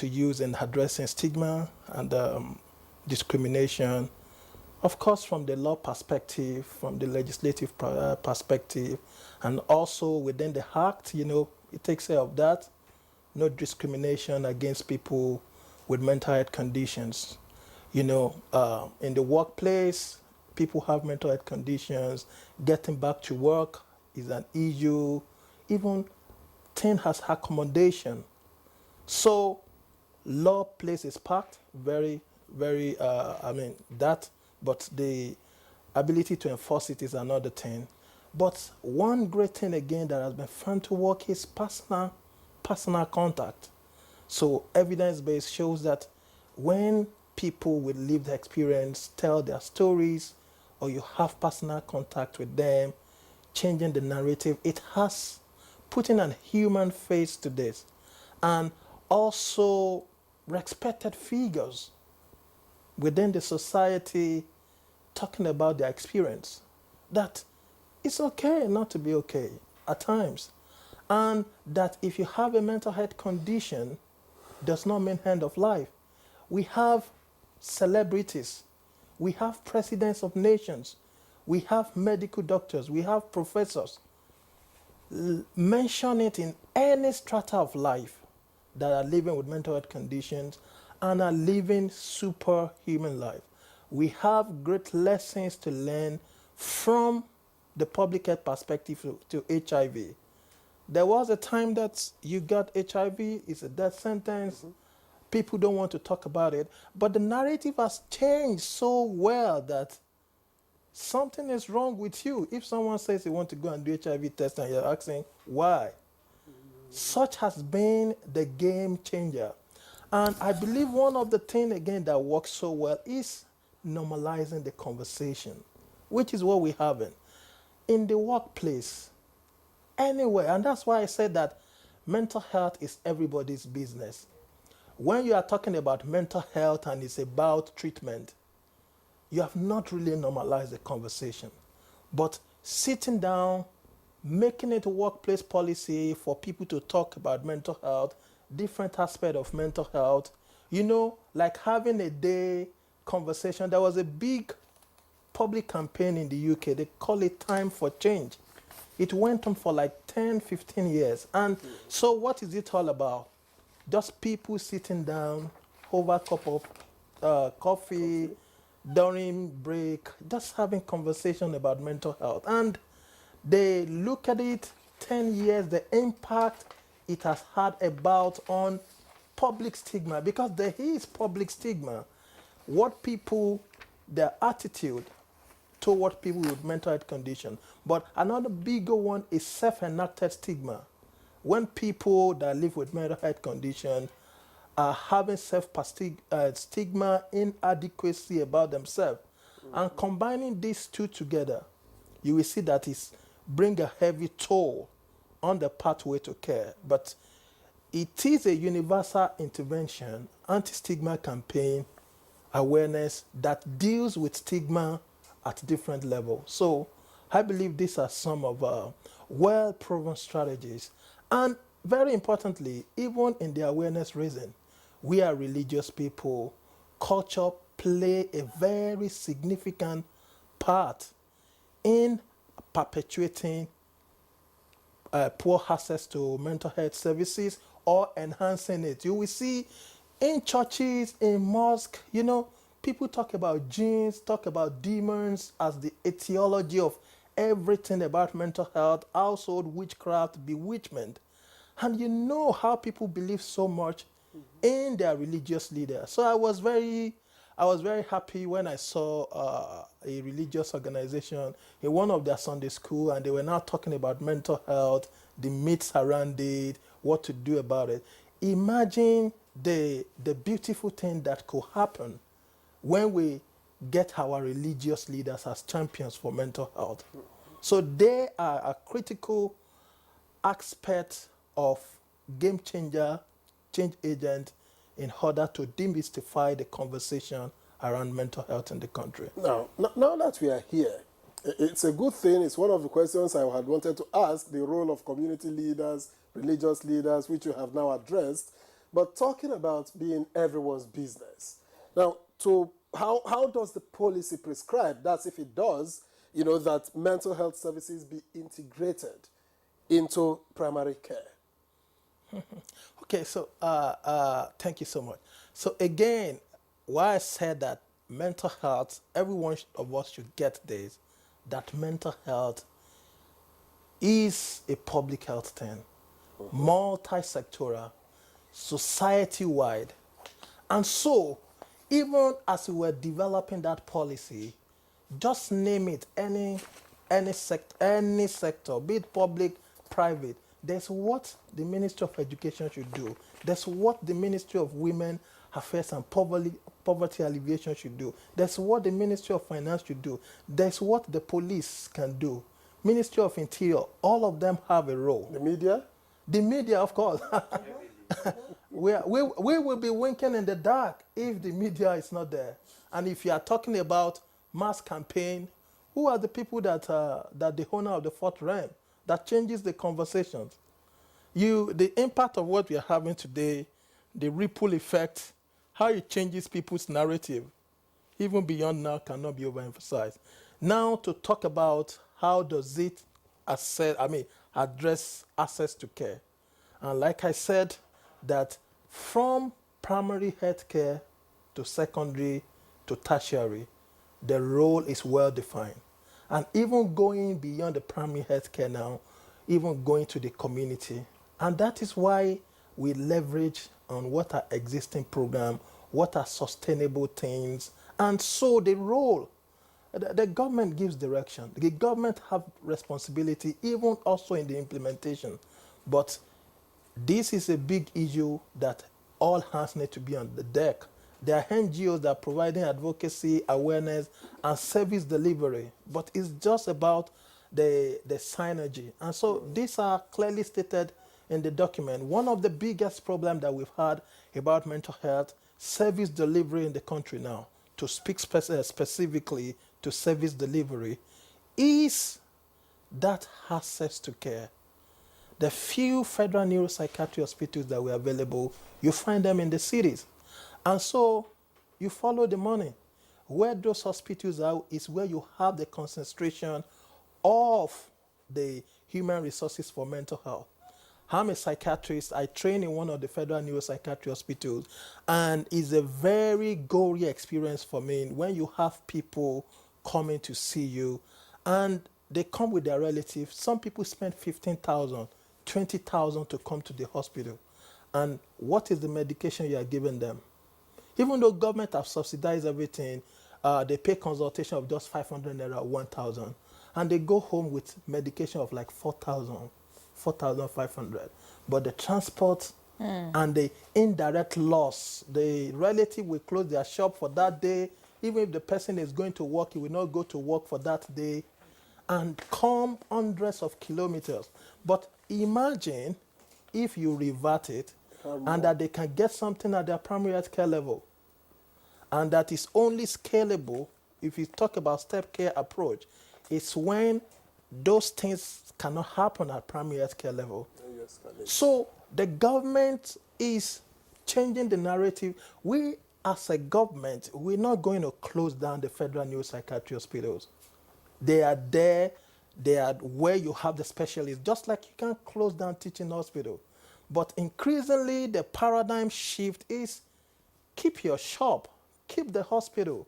use in addressing stigma and discrimination. Of course, from the law perspective, from the legislative perspective, and also within the Act, you know, it takes care of that. No discrimination against people with mental health conditions. You know, in the workplace, people have mental health conditions. Getting back to work is an issue. Even thing has accommodation. So law plays its part very, very, I mean, that, but the ability to enforce it is another thing. But one great thing again that has been found to work is personal contact. So evidence-based shows that when people with lived experience tell their stories, or you have personal contact with them, changing the narrative. It has putting a human face to this. And also respected figures within the society talking about their experience. That it's okay not to be okay at times. And that if you have a mental health condition, does not mean end of life. We have celebrities, we have presidents of nations, we have medical doctors, we have professors. Mention it in any strata of life that are living with mental health conditions and are living superhuman life. We have great lessons to learn from the public health perspective to HIV. There was a time that you got HIV, it's a death sentence. People don't want to talk about it. But the narrative has changed so well that something is wrong with you. If someone says they want to go and do HIV test and you're asking why, such has been the game changer. And I believe one of the things, again, that works so well is normalizing the conversation, which is what we have in the workplace, anywhere. And that's why I said that mental health is everybody's business. When you are talking about mental health and it's about treatment, you have not really normalized the conversation. But sitting down, making it a workplace policy for people to talk about mental health, different aspects of mental health, you know, like having a day conversation. There was a big public campaign in the UK. They call it Time for Change. It went on for like 10, 15 years. And so what is it all about? Just people sitting down over a cup of coffee during break, just having conversation about mental health. And they look at it 10 years, the impact it has had about on public stigma, because there is public stigma. What people, their attitude toward people with mental health condition. But another bigger one is self-enacted stigma. When people that live with mental health condition are having stigma, inadequacy about themselves, and combining these two together, you will see that it's bring a heavy toll on the pathway to care. But it is a universal intervention, anti-stigma campaign, awareness that deals with stigma at different levels. So I believe these are some of well-proven strategies. And very importantly, even in the awareness raising, we are religious people. Culture play a very significant part in perpetuating poor access to mental health services or enhancing it. You will see in churches, in mosques, you know, people talk about jinns, talk about demons as the etiology of everything about mental health, household witchcraft, bewitchment. And you know how people believe so much in their religious leaders. So I was very happy when I saw a religious organization in one of their Sunday school, and they were now talking about mental health, the myths around it, what to do about it. Imagine the beautiful thing that could happen when we get our religious leaders as champions for mental health. So they are a critical aspect of game changer, change agent, in order to demystify the conversation around mental health in the country. Now that we are here, it's a good thing. It's one of the questions I had wanted to ask, the role of community leaders, religious leaders, which you have now addressed. But talking about being everyone's business. Now, how does the policy prescribe, that's if it does, you know, that mental health services be integrated into primary care? Okay, so thank you so much. So again, why I said that mental health, every one of us should get this, that mental health is a public health thing, multi-sectoral, society-wide. And so, even as we were developing that policy, just name it, any sector, be it public, private, there's what the Ministry of Education should do. There's what the Ministry of Women Affairs and Poverty Alleviation should do. That's what the Ministry of Finance should do. That's what the police can do. Ministry of Interior, all of them have a role. The media? The media, of course. we will be winking in the dark if the media is not there. And if you are talking about mass campaign, who are the people that the owner of the fourth realm that changes the conversations? The impact of what we are having today, the ripple effect, how it changes people's narrative, even beyond now, cannot be overemphasized. Now to talk about how does it address access to care. And like I said, that from primary health care to secondary to tertiary, the role is well defined. And even going beyond the primary health care now, even going to the community. And that is why we leverage on what are existing programs, what are sustainable things. And so the role, the government gives direction. The government have responsibility, even also in the implementation. But this is a big issue that all hands need to be on the deck. There are NGOs that are providing advocacy, awareness, and service delivery, but it's just about the synergy. And so these are clearly stated in the document. One of the biggest problems that we've had about mental health, service delivery in the country now, to speak specifically to service delivery, is that access to care. The few federal neuropsychiatry hospitals that were available, you find them in the cities. And so you follow the money. Where those hospitals are is where you have the concentration of the human resources for mental health. I'm a psychiatrist. I train in one of the federal neuropsychiatry hospitals, and it's a very gory experience for me when you have people coming to see you, and they come with their relatives. Some people spend 15,000, 20,000 to come to the hospital. And what is the medication you are giving them? Even though government have subsidized everything, they pay consultation of just 500 naira, 1,000. And they go home with medication of like 4,000, 4,500. But the transport and the indirect loss, the relative will close their shop for that day. Even if the person is going to work, he will not go to work for that day and come hundreds of kilometers. But imagine if you revert it and that they can get something at their primary health care level. And that is only scalable if you talk about step care approach. It's when those things cannot happen at primary health care level. Yes, so the government is changing the narrative. We, as a government, we're not going to close down the federal neuropsychiatry hospitals. They are there. They are where you have the specialists. Just like you can't close down teaching hospital. But increasingly, the paradigm shift is keep your shop, keep the hospital.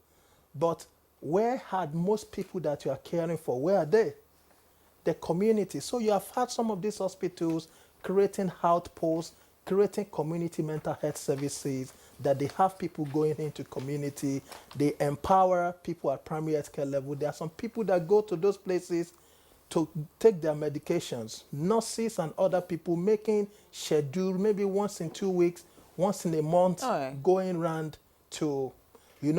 But where had most people that you are caring for, where are they? The community. So you have had some of these hospitals creating outposts, creating community mental health services, that they have people going into community. They empower people at primary health care level. There are some people that go to those places to take their medications. Nurses and other people making schedule, maybe once in 2 weeks, once in a month, going around to,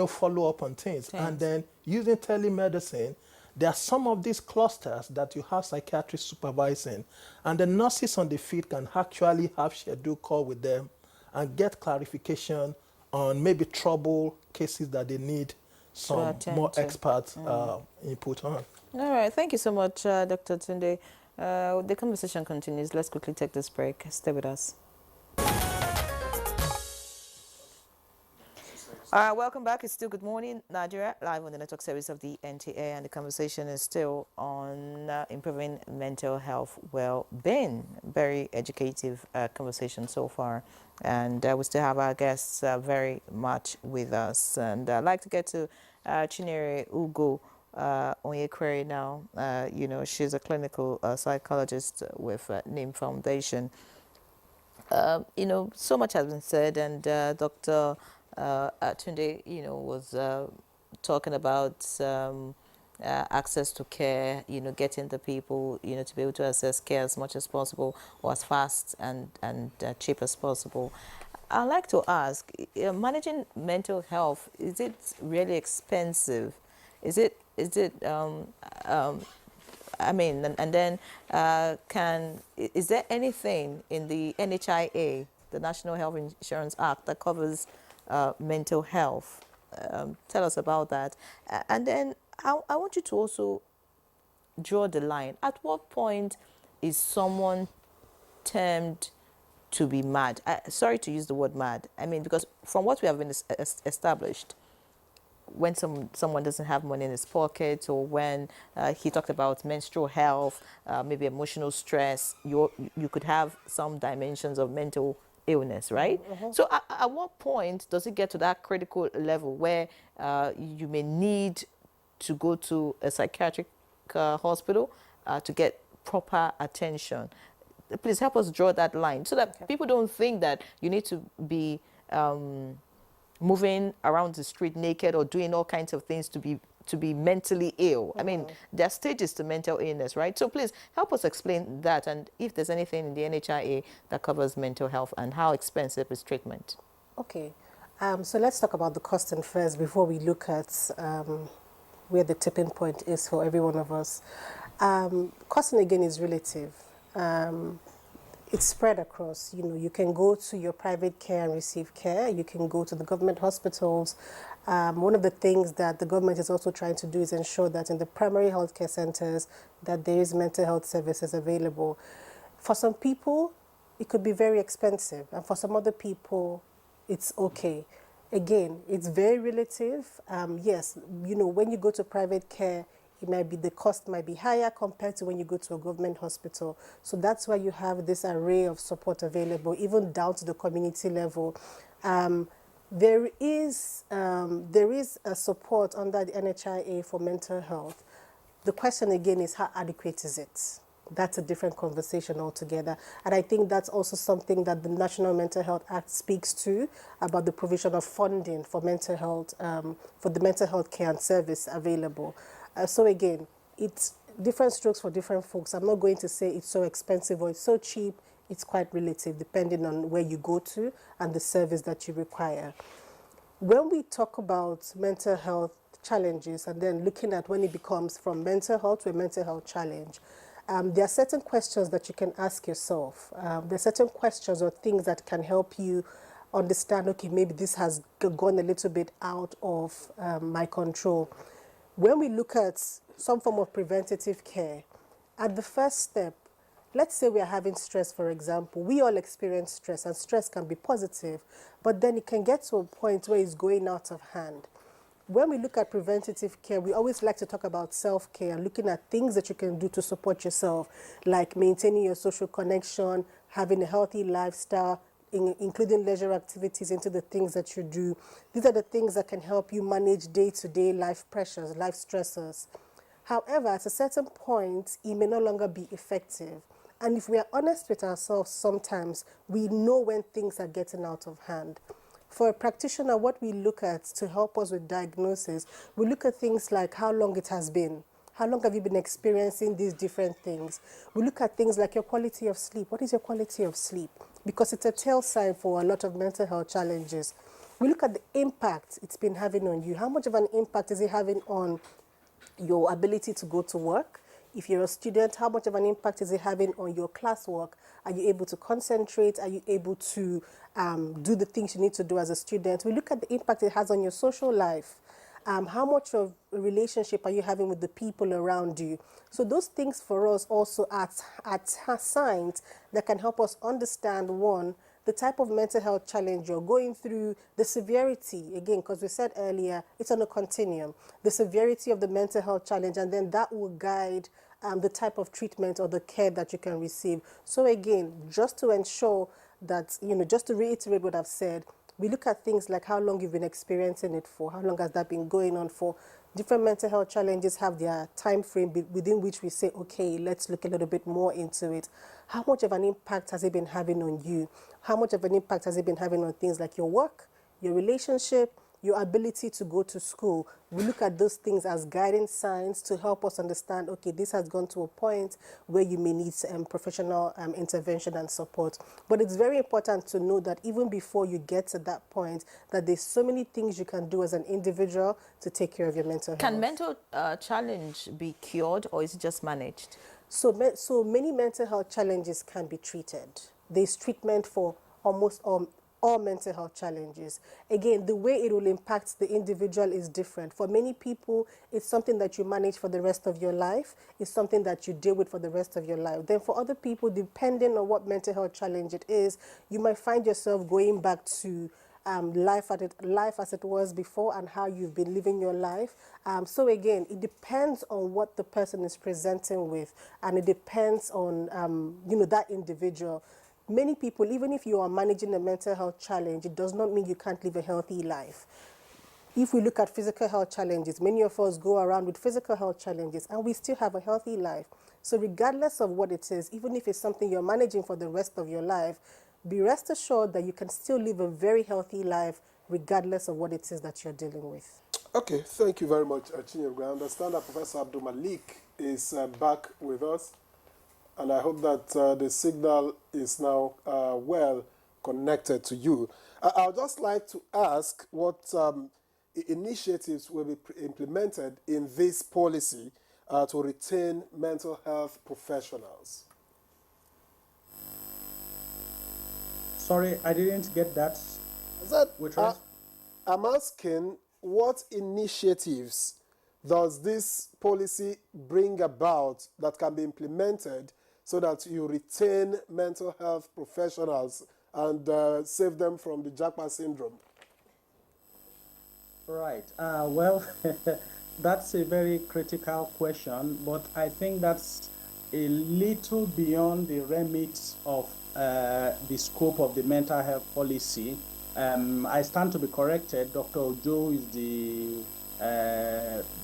follow up on things. And then using telemedicine, there are some of these clusters that you have psychiatrists supervising, and the nurses on the field can actually have schedule call with them and get clarification on maybe trouble cases that they need some more expert input on. All right, thank you so much, Dr. Tunde. The conversation continues. Let's quickly take this break. Stay with us. Welcome back. It's still Good Morning Nigeria, live on the network service of the NTA, and the conversation is still on improving mental health well-being. Very educative conversation so far, and we still have our guests very much with us. And I'd like to get to Chinyere Ugo Onyekwere now. She's a clinical psychologist with NIM Foundation. So much has been said, and Dr. Tunde, was talking about access to care, getting the people, to be able to access care as much as possible or as fast and cheap as possible. I'd like to ask, managing mental health, is it really expensive? I mean, and then is there anything in the NHIA, the National Health Insurance Act, that covers mental health? Tell us about that. And then I want you to also draw the line. At what point is someone termed to be mad? Sorry to use the word mad. I mean, because from what we have been established, when someone doesn't have money in his pocket, or when he talked about menstrual health, maybe emotional stress, you could have some dimensions of mental illness, right? So at what point does it get to that critical level where you may need to go to a psychiatric hospital to get proper attention? Please help us draw that line so that people don't think that you need to be moving around the street naked or doing all kinds of things to be mentally ill. I mean, there are stages to mental illness, right? So please help us explain that, and if there's anything in the NHIA that covers mental health, and how expensive is treatment. Okay, so let's talk about the costing first before we look at where the tipping point is for every one of us. Costing, again, is relative. It's spread across. You can go to your private care and receive care. You can go to the government hospitals. One of the things that the government is also trying to do is ensure that in the primary healthcare centers that there is mental health services available. For some people, it could be very expensive, and for some other people, it's okay. Again, it's very relative. Yes, when you go to private care, the cost might be higher compared to when you go to a government hospital. So that's why you have this array of support available, even down to the community level. There is a support under the NHIA for mental health. The question again is, how adequate is it? That's a different conversation altogether. And I think that's also something that the National Mental Health Act speaks to, about the provision of funding for mental health, for the mental health care and service available. So again, it's different strokes for different folks. I'm not going to say it's so expensive or it's so cheap. It's quite relative depending on where you go to and the service that you require. When we talk about mental health challenges and then looking at when it becomes from mental health to a mental health challenge, there are certain questions that you can ask yourself. There are certain questions or things that can help you understand, okay, maybe this has gone a little bit out of my control. When we look at some form of preventative care, at the first step, let's say we are having stress, for example. We all experience stress, and stress can be positive, but then it can get to a point where it's going out of hand. When we look at preventative care, we always like to talk about self-care and looking at things that you can do to support yourself, like maintaining your social connection, having a healthy lifestyle, including leisure activities into the things that you do. These are the things that can help you manage day-to-day life pressures, life stressors. However, at a certain point, it may no longer be effective. And if we are honest with ourselves, sometimes we know when things are getting out of hand. For a practitioner, what we look at to help us with diagnosis, we look at things like how long it has been. How long have you been experiencing these different things? We look at things like your quality of sleep. What is your quality of sleep? Because it's a tell sign for a lot of mental health challenges. We look at the impact it's been having on you. How much of an impact is it having on your ability to go to work? If you're a student, how much of an impact is it having on your classwork? Are you able to concentrate? Are you able to do the things you need to do as a student? We look at the impact it has on your social life. How much of a relationship are you having with the people around you? So those things for us also are signs that can help us understand, one, the type of mental health challenge you're going through, the severity, again, because we said earlier, it's on a continuum, the severity of the mental health challenge, and then that will guide the type of treatment or the care that you can receive. So again, just to ensure that, just to reiterate what I've said, we look at things like how long you've been experiencing it for, how long has that been going on for. Different mental health challenges have their time frame within which we say, okay, let's look a little bit more into it. How much of an impact has it been having on you? How much of an impact has it been having on things like your work, your relationship, your ability to go to school. We look at those things as guiding signs to help us understand, okay, this has gone to a point where you may need professional intervention and support. But it's very important to know that even before you get to that point, that there's so many things you can do as an individual to take care of your mental health. Can mental challenge be cured, or is it just managed? So many mental health challenges can be treated. There's treatment for almost all mental health challenges. Again, the way it will impact the individual is different. For many people, it's something that you manage for the rest of your life. It's something that you deal with for the rest of your life. Then for other people, depending on what mental health challenge it is, you might find yourself going back to life as it was before and how you've been living your life. So again, it depends on what the person is presenting with, and it depends on that individual. Many people, even if you are managing a mental health challenge, it does not mean you can't live a healthy life. If we look at physical health challenges, many of us go around with physical health challenges and we still have a healthy life. So regardless of what it is, even if it's something you're managing for the rest of your life, be rest assured that you can still live a very healthy life regardless of what it is that you're dealing with. Okay, thank you very much, Chinyere. I understand that Professor Abdul Malik is back with us, and I hope that the signal is now well connected to you. I would just like to ask what initiatives will be implemented in this policy to retain mental health professionals. Sorry, I didn't get that. I'm asking, what initiatives does this policy bring about that can be implemented so that you retain mental health professionals and save them from the Jackpot syndrome? Right. Well, that's a very critical question, but I think that's a little beyond the remit of the scope of the mental health policy. I stand to be corrected. Dr. Ojo is the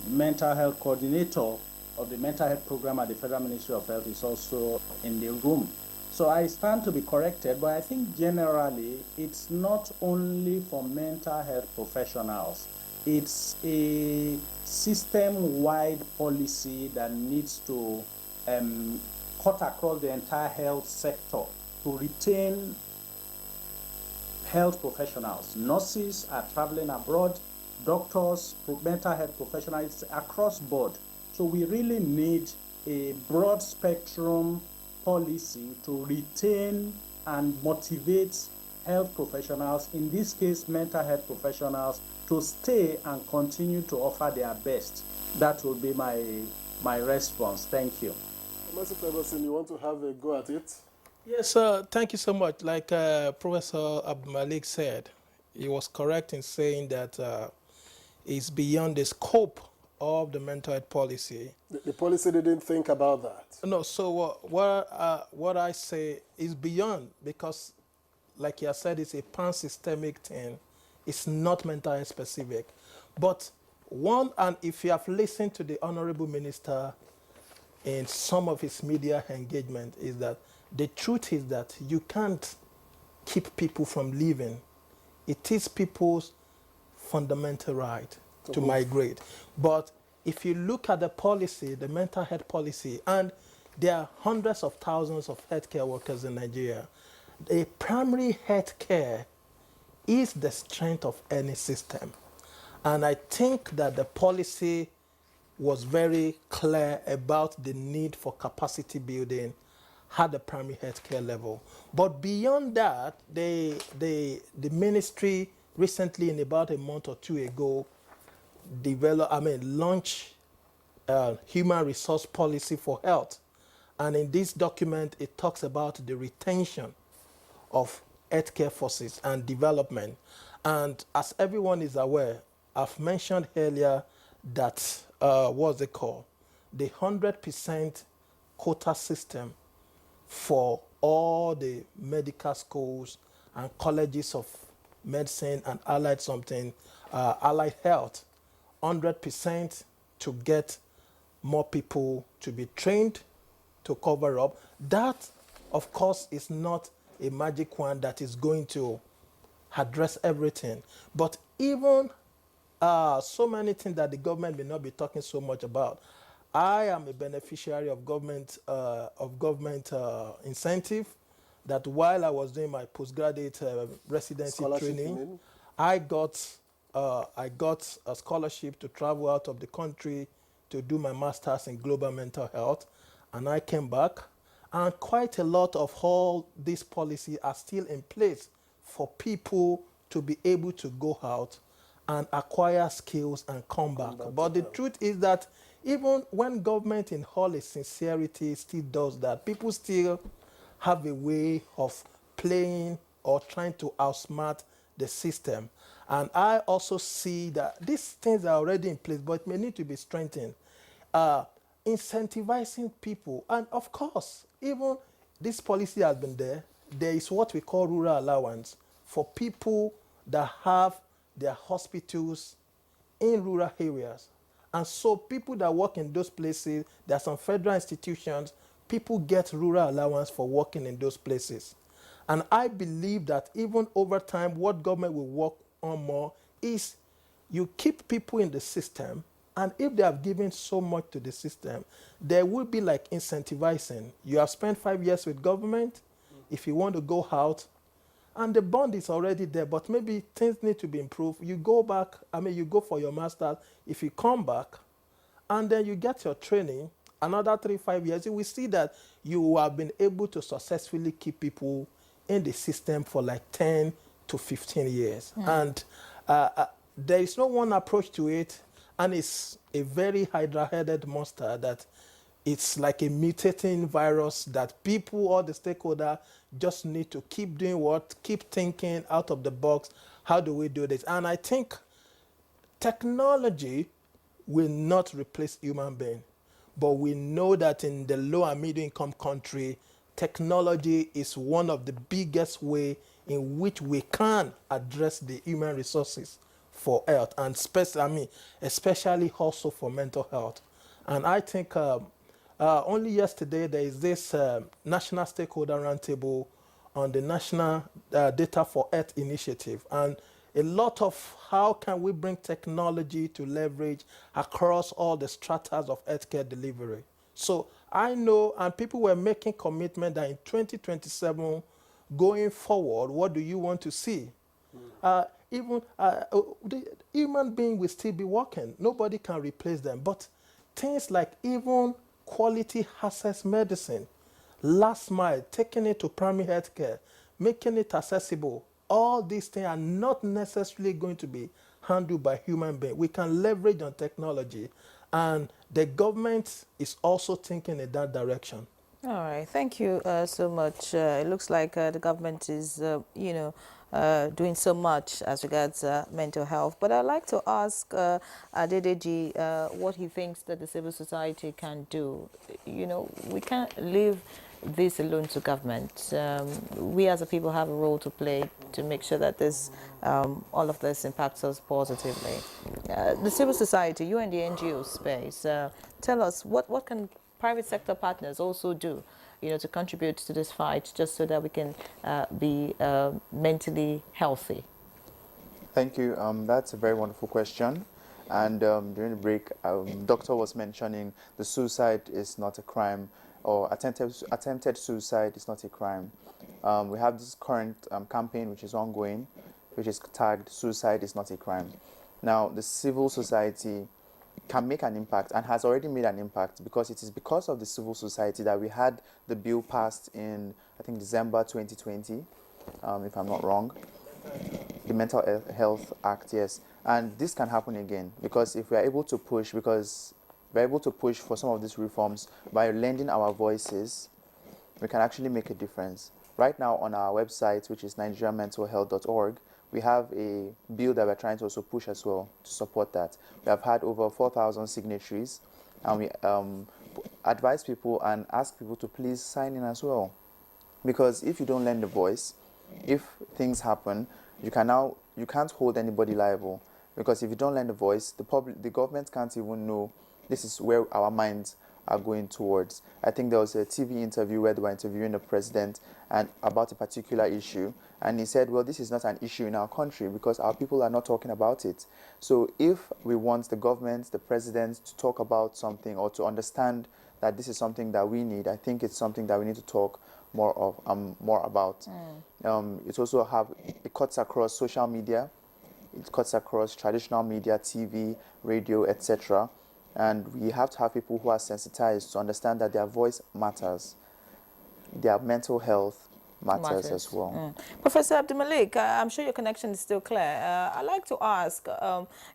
mental health coordinator of the mental health program at the Federal Ministry of Health. Is also in the room. So I stand to be corrected, but I think generally it's not only for mental health professionals. It's a system-wide policy that needs to cut across the entire health sector to retain health professionals. Nurses are traveling abroad, doctors, mental health professionals across board. So we really need a broad spectrum policy to retain and motivate health professionals, in this case mental health professionals, to stay and continue to offer their best. That will be my response. Thank you. Mr. Ferguson, you want to have a go at it? Yes, thank you so much. Like Professor Abdul Malik said, he was correct in saying that it's beyond the scope of the mental health policy. The policy didn't think about that. No, so what I say is beyond, because like you said, it's a pan-systemic thing. It's not mental health specific. But one, and if you have listened to the Honorable Minister in some of his media engagement, is that the truth is that you can't keep people from living. It is people's fundamental right to migrate. But if you look at the policy, the mental health policy, and there are hundreds of thousands of healthcare workers in Nigeria, the primary healthcare is the strength of any system. And I think that the policy was very clear about the need for capacity building at the primary healthcare level. But beyond that, the ministry recently, in about a month or two ago, launched human resource policy for health. And in this document, it talks about the retention of healthcare forces and development. And as everyone is aware, I've mentioned earlier that, what's it called? The 100% quota system for all the medical schools and colleges of medicine and allied health, 100% to get more people to be trained to cover up. That, of course, is not a magic wand that is going to address everything. But even so many things that the government may not be talking so much about. I am a beneficiary of government incentive. That while I was doing my postgraduate residency Scholarship, you training, mean? I got a scholarship to travel out of the country to do my master's in global mental health, and I came back, and quite a lot of all these policies are still in place for people to be able to go out and acquire skills and come back. But the truth is that even when government in all its sincerity still does that, people still have a way of playing or trying to outsmart the system. And I also see that these things are already in place, but may need to be strengthened. Uh, Incentivizing people, and of course, even this policy has been there. There is what we call rural allowance for people that have their hospitals in rural areas. And so people that work in those places, there are some federal institutions, people get rural allowance for working in those places. And I believe that even over time, what government will work on more is you keep people in the system, and if they have given so much to the system, there will be like incentivizing. You have spent 5 years with government. If you want to go out, and the bond is already there, but maybe things need to be improved. You go back, you go for your master's. If you come back, and then you get your training, another 3-5 years, you will see that you have been able to successfully keep people in the system for like 10 to 15 years. And there is no one approach to it, and it's a very hydra-headed monster that it's like a mutating virus that people, all the stakeholders, just need to keep doing what? Keep thinking out of the box. How do we do this? And I think technology will not replace human being, but we know that in the low and middle income country, technology is one of the biggest way in which we can address the human resources for health, and especially also for mental health. And I think only yesterday there is this national stakeholder roundtable on the National Data for Health Initiative, and a lot of how can we bring technology to leverage across all the stratas of healthcare delivery. So I know, and people were making commitment that in 2027, going forward, what do you want to see? The human being will still be working. Nobody can replace them. But things like even quality access medicine, last mile, taking it to primary health care, making it accessible, all these things are not necessarily going to be handled by human beings. We can leverage on technology, and the government is also thinking in that direction. All right, thank you so much. It looks like the government is, doing so much as regards mental health. But I'd like to ask Adedeji what he thinks that the civil society can do. We can't leave this alone to government. We as a people have a role to play to make sure that all of this impacts us positively. The civil society, you in the NGO space, tell us what can private sector partners also do, to contribute to this fight, just so that we can be mentally healthy? Thank you. That's a very wonderful question. And during the break, doctor was mentioning the suicide is not a crime, or attempted suicide is not a crime. We have this current campaign which is ongoing, which is tagged "Suicide is not a crime." Now, the civil society can make an impact and has already made an impact, because it is because of the civil society that we had the bill passed in, I think, December 2020, if I'm not wrong. The Mental Health Act, yes. And this can happen again, because if we are able to push, for some of these reforms by lending our voices, we can actually make a difference. Right now on our website, which is nigeriamentalhealth.org, we have a bill that we're trying to also push as well to support that. We have had over 4,000 signatories, and we advise people and ask people to please sign in as well. Because if you don't lend a voice, if things happen, you can't hold anybody liable. Because if you don't lend a voice, the government can't even know this is where our minds are going towards. I think there was a TV interview where they were interviewing the president and about a particular issue, and he said, well, this is not an issue in our country because our people are not talking about it. So if we want the government, the president to talk about something or to understand that this is something that we need, I think it's something that we need to talk more about. It also it cuts across social media, it cuts across traditional media, TV, radio, etc. And we have to have people who are sensitized to understand that their voice matters. Their mental health matters as well. Professor Abdulmalik, I'm sure your connection is still clear. I'd like to ask,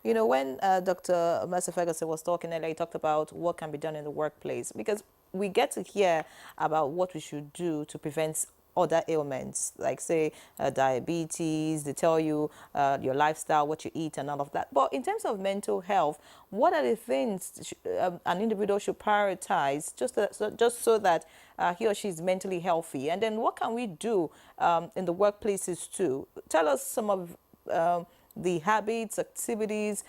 when Dr. Mercer Ferguson was talking earlier, he talked about what can be done in the workplace, because we get to hear about what we should do to prevent other ailments, like say diabetes. They tell you your lifestyle, what you eat, and all of that. But in terms of mental health, what are the things an individual should prioritize just so that he or she is mentally healthy? And then what can we do in the workplaces too? Tell us some of the habits, activities,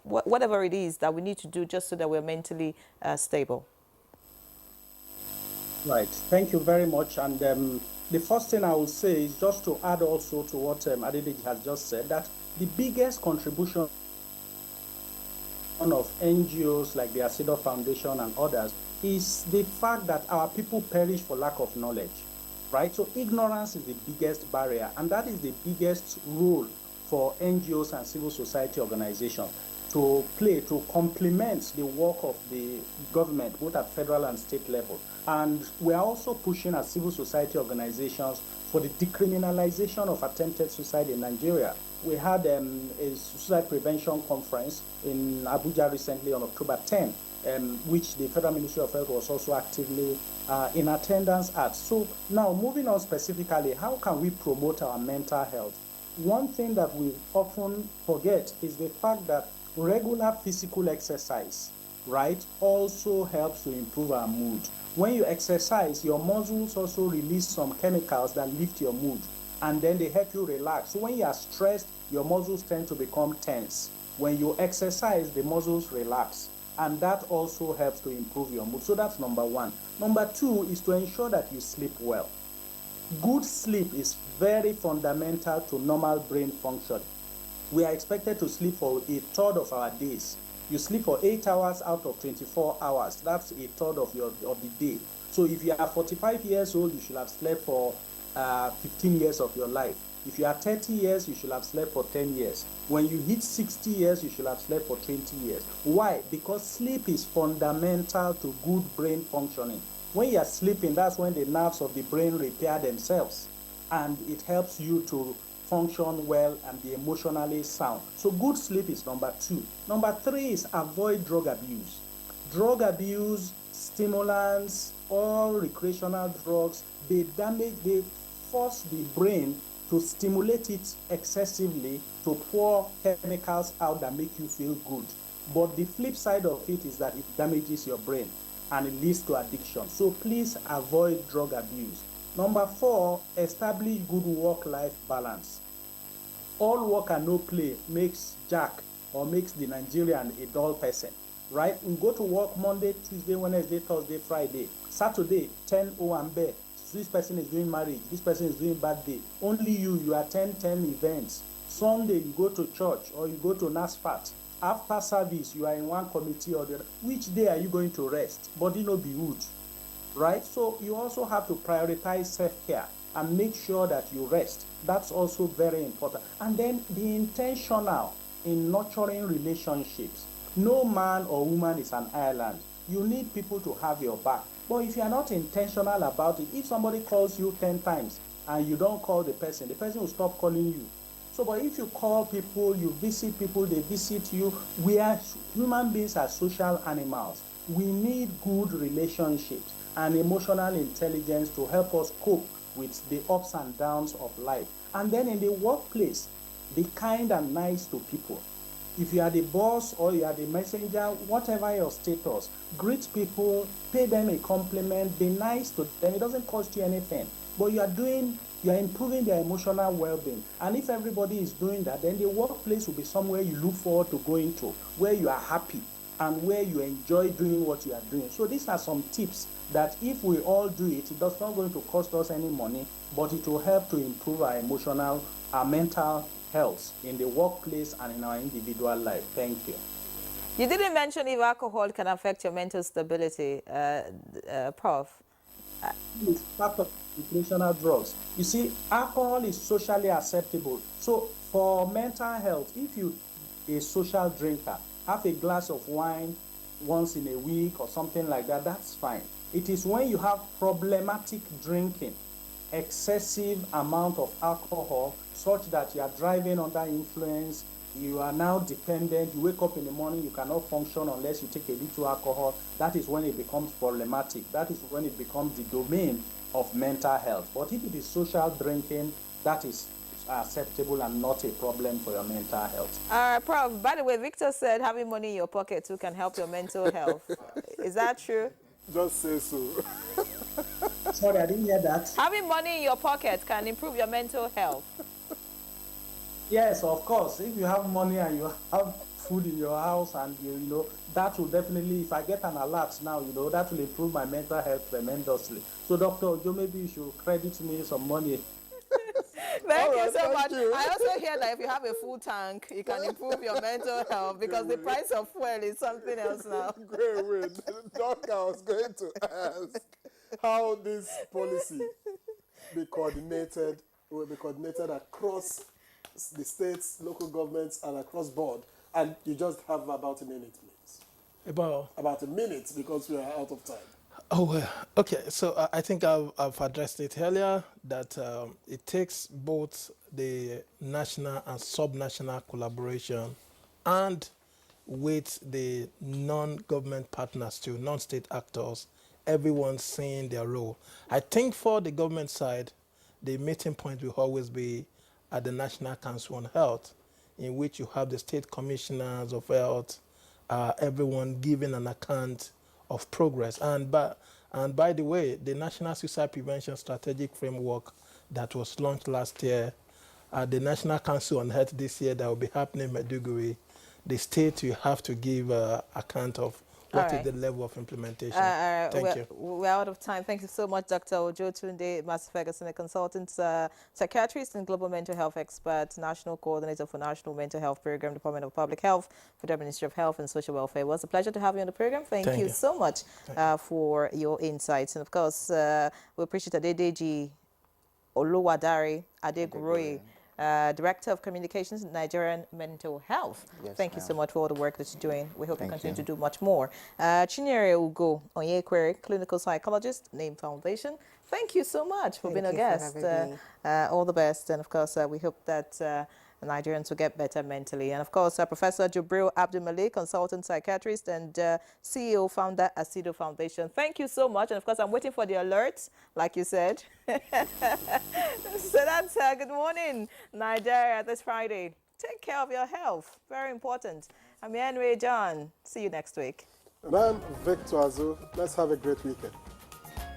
whatever it is that we need to do just so that we're mentally stable. Right. Thank you very much. And the first thing I will say is just to add also to what Adedeji has just said, that the biggest contribution of NGOs like the Asidor Foundation and others is the fact that our people perish for lack of knowledge, right? So ignorance is the biggest barrier, and that is the biggest role for NGOs and civil society organizations to play to complement the work of the government, both at federal and state level. And we are also pushing as civil society organizations for the decriminalization of attempted suicide in Nigeria. We had a suicide prevention conference in Abuja recently on October 10, which the Federal Ministry of Health was also actively in attendance at. So now moving on specifically, how can we promote our mental health? One thing that we often forget is the fact that regular physical exercise, right, also helps to improve our mood. When you exercise, your muscles also release some chemicals that lift your mood, and then they help you relax. So when you are stressed, your muscles tend to become tense. When you exercise, the muscles relax, and that also helps to improve your mood. So that's number one. Number two is to ensure that you sleep well. Good sleep is very fundamental to normal brain function. We are expected to sleep for a third of our days. You sleep for 8 hours out of 24 hours. That's a third of the day. So if you are 45 years old, you should have slept for 15 years of your life. If you are 30 years, you should have slept for 10 years. When you hit 60 years, you should have slept for 20 years. Why? Because sleep is fundamental to good brain functioning. When you are sleeping, that's when the nerves of the brain repair themselves, and it helps you to function well and be emotionally sound. So good sleep is number two. Number three is avoid drug abuse. Drug abuse, stimulants, all recreational drugs, they force the brain to stimulate it excessively to pour chemicals out that make you feel good. But the flip side of it is that it damages your brain and it leads to addiction. So please avoid drug abuse. Number four, establish good work-life balance. All work and no play makes Jack or makes the Nigerian a dull person, right? We go to work Monday, Tuesday, Wednesday, Thursday, Friday. Saturday, 10 Owambe. This person is doing marriage. This person is doing birthday. Only you attend 10 events. Sunday, you go to church or you go to NASFAT. After service, you are in one committee or the other. Which day are you going to rest? Body no be wood. Right? So you also have to prioritize self-care and make sure that you rest. That's also very important. And then be intentional in nurturing relationships. No man or woman is an island. You need people to have your back. But if you are not intentional about it, if somebody calls you 10 times and you don't call the person will stop calling you. So, but if you call people, you visit people, they visit you, human beings are social animals. We need good relationships and emotional intelligence to help us cope with the ups and downs of life. And then in the workplace, be kind and nice to people. If you are the boss or you are the messenger, whatever your status, greet people, pay them a compliment, be nice to them. It doesn't cost you anything, but you are improving their emotional well-being. And if everybody is doing that, then the workplace will be somewhere you look forward to going to, where you are happy. and where you enjoy doing what you are doing. So these are some tips that if we all do it, it does not going to cost us any money, but it will help to improve our emotional, our mental health in the workplace and in our individual life. Thank you. You didn't mention if alcohol can affect your mental stability, Prof. It's part of recreational drugs. You see, alcohol is socially acceptable. So for mental health, if you a social drinker, have a glass of wine once in a week or something like that, that's fine. It is when you have problematic drinking, excessive amount of alcohol, such that you are driving under influence, you are now dependent, you wake up in the morning, you cannot function unless you take a little alcohol. That is when it becomes problematic. That is when it becomes the domain of mental health. But if it is social drinking, that is acceptable and not a problem for your mental health. Prof, by the way, Victor said having money in your pocket too can help your mental health. Is that true? Just say so. Sorry, I didn't hear that. Having money in your pocket can improve your mental health. Yes, of course. If you have money and you have food in your house, and you know, that will definitely, if I get an alert now, you know, that will improve my mental health tremendously. So, Dr. Ojo, maybe you should credit me some money. Thank you so much. I also hear that if you have a full tank, you can improve your mental health because the price of fuel is something else now. Great win. Doctor, I was going to ask how this policy will be coordinated across the states, local governments, and across board. And you just have about a minute, please. About a minute, because we are out of time. Oh, well, okay. So I think I've addressed it earlier that it takes both the national and sub-national collaboration and with the non-government partners too, non-state actors, everyone seeing their role. I think for the government side, the meeting point will always be at the National Council on Health, in which you have the state commissioners of health, everyone giving an account of progress. And by the way, the National Suicide Prevention Strategic Framework that was launched last year, the National Council on Health this year that will be happening in Maiduguri, the state will have to give account of what is the level of implementation. Thank you. We're out of time. Thank you so much, Dr. Ojo Tunde Master Ferguson, a consultant, psychiatrist and global mental health expert, national coordinator for National Mental Health Program, Department of Public Health, Federal Ministry of Health and Social Welfare. It was a pleasure to have you on the program. Thank you so much for your insights. And of course, we appreciate Adedeji Adegoroye, Director of Communications, Nigerian Mental Health. Yes, Thank you so much for all the work that you're doing. We hope you continue to do much more. Chinyere Ugo Onyekwere, Clinical Psychologist, Name Foundation. Thank you so much for being a guest. All the best. And of course, we hope that Nigerians will get better mentally. And of course, Professor Jubril Abdul Malik, consultant psychiatrist and CEO, founder, Asido Foundation. Thank you so much. And of course, I'm waiting for the alerts, like you said. So that's good morning, Nigeria, this Friday. Take care of your health. Very important. I'm Henry John. See you next week. And I'm Victor Azu. Let's have a great weekend.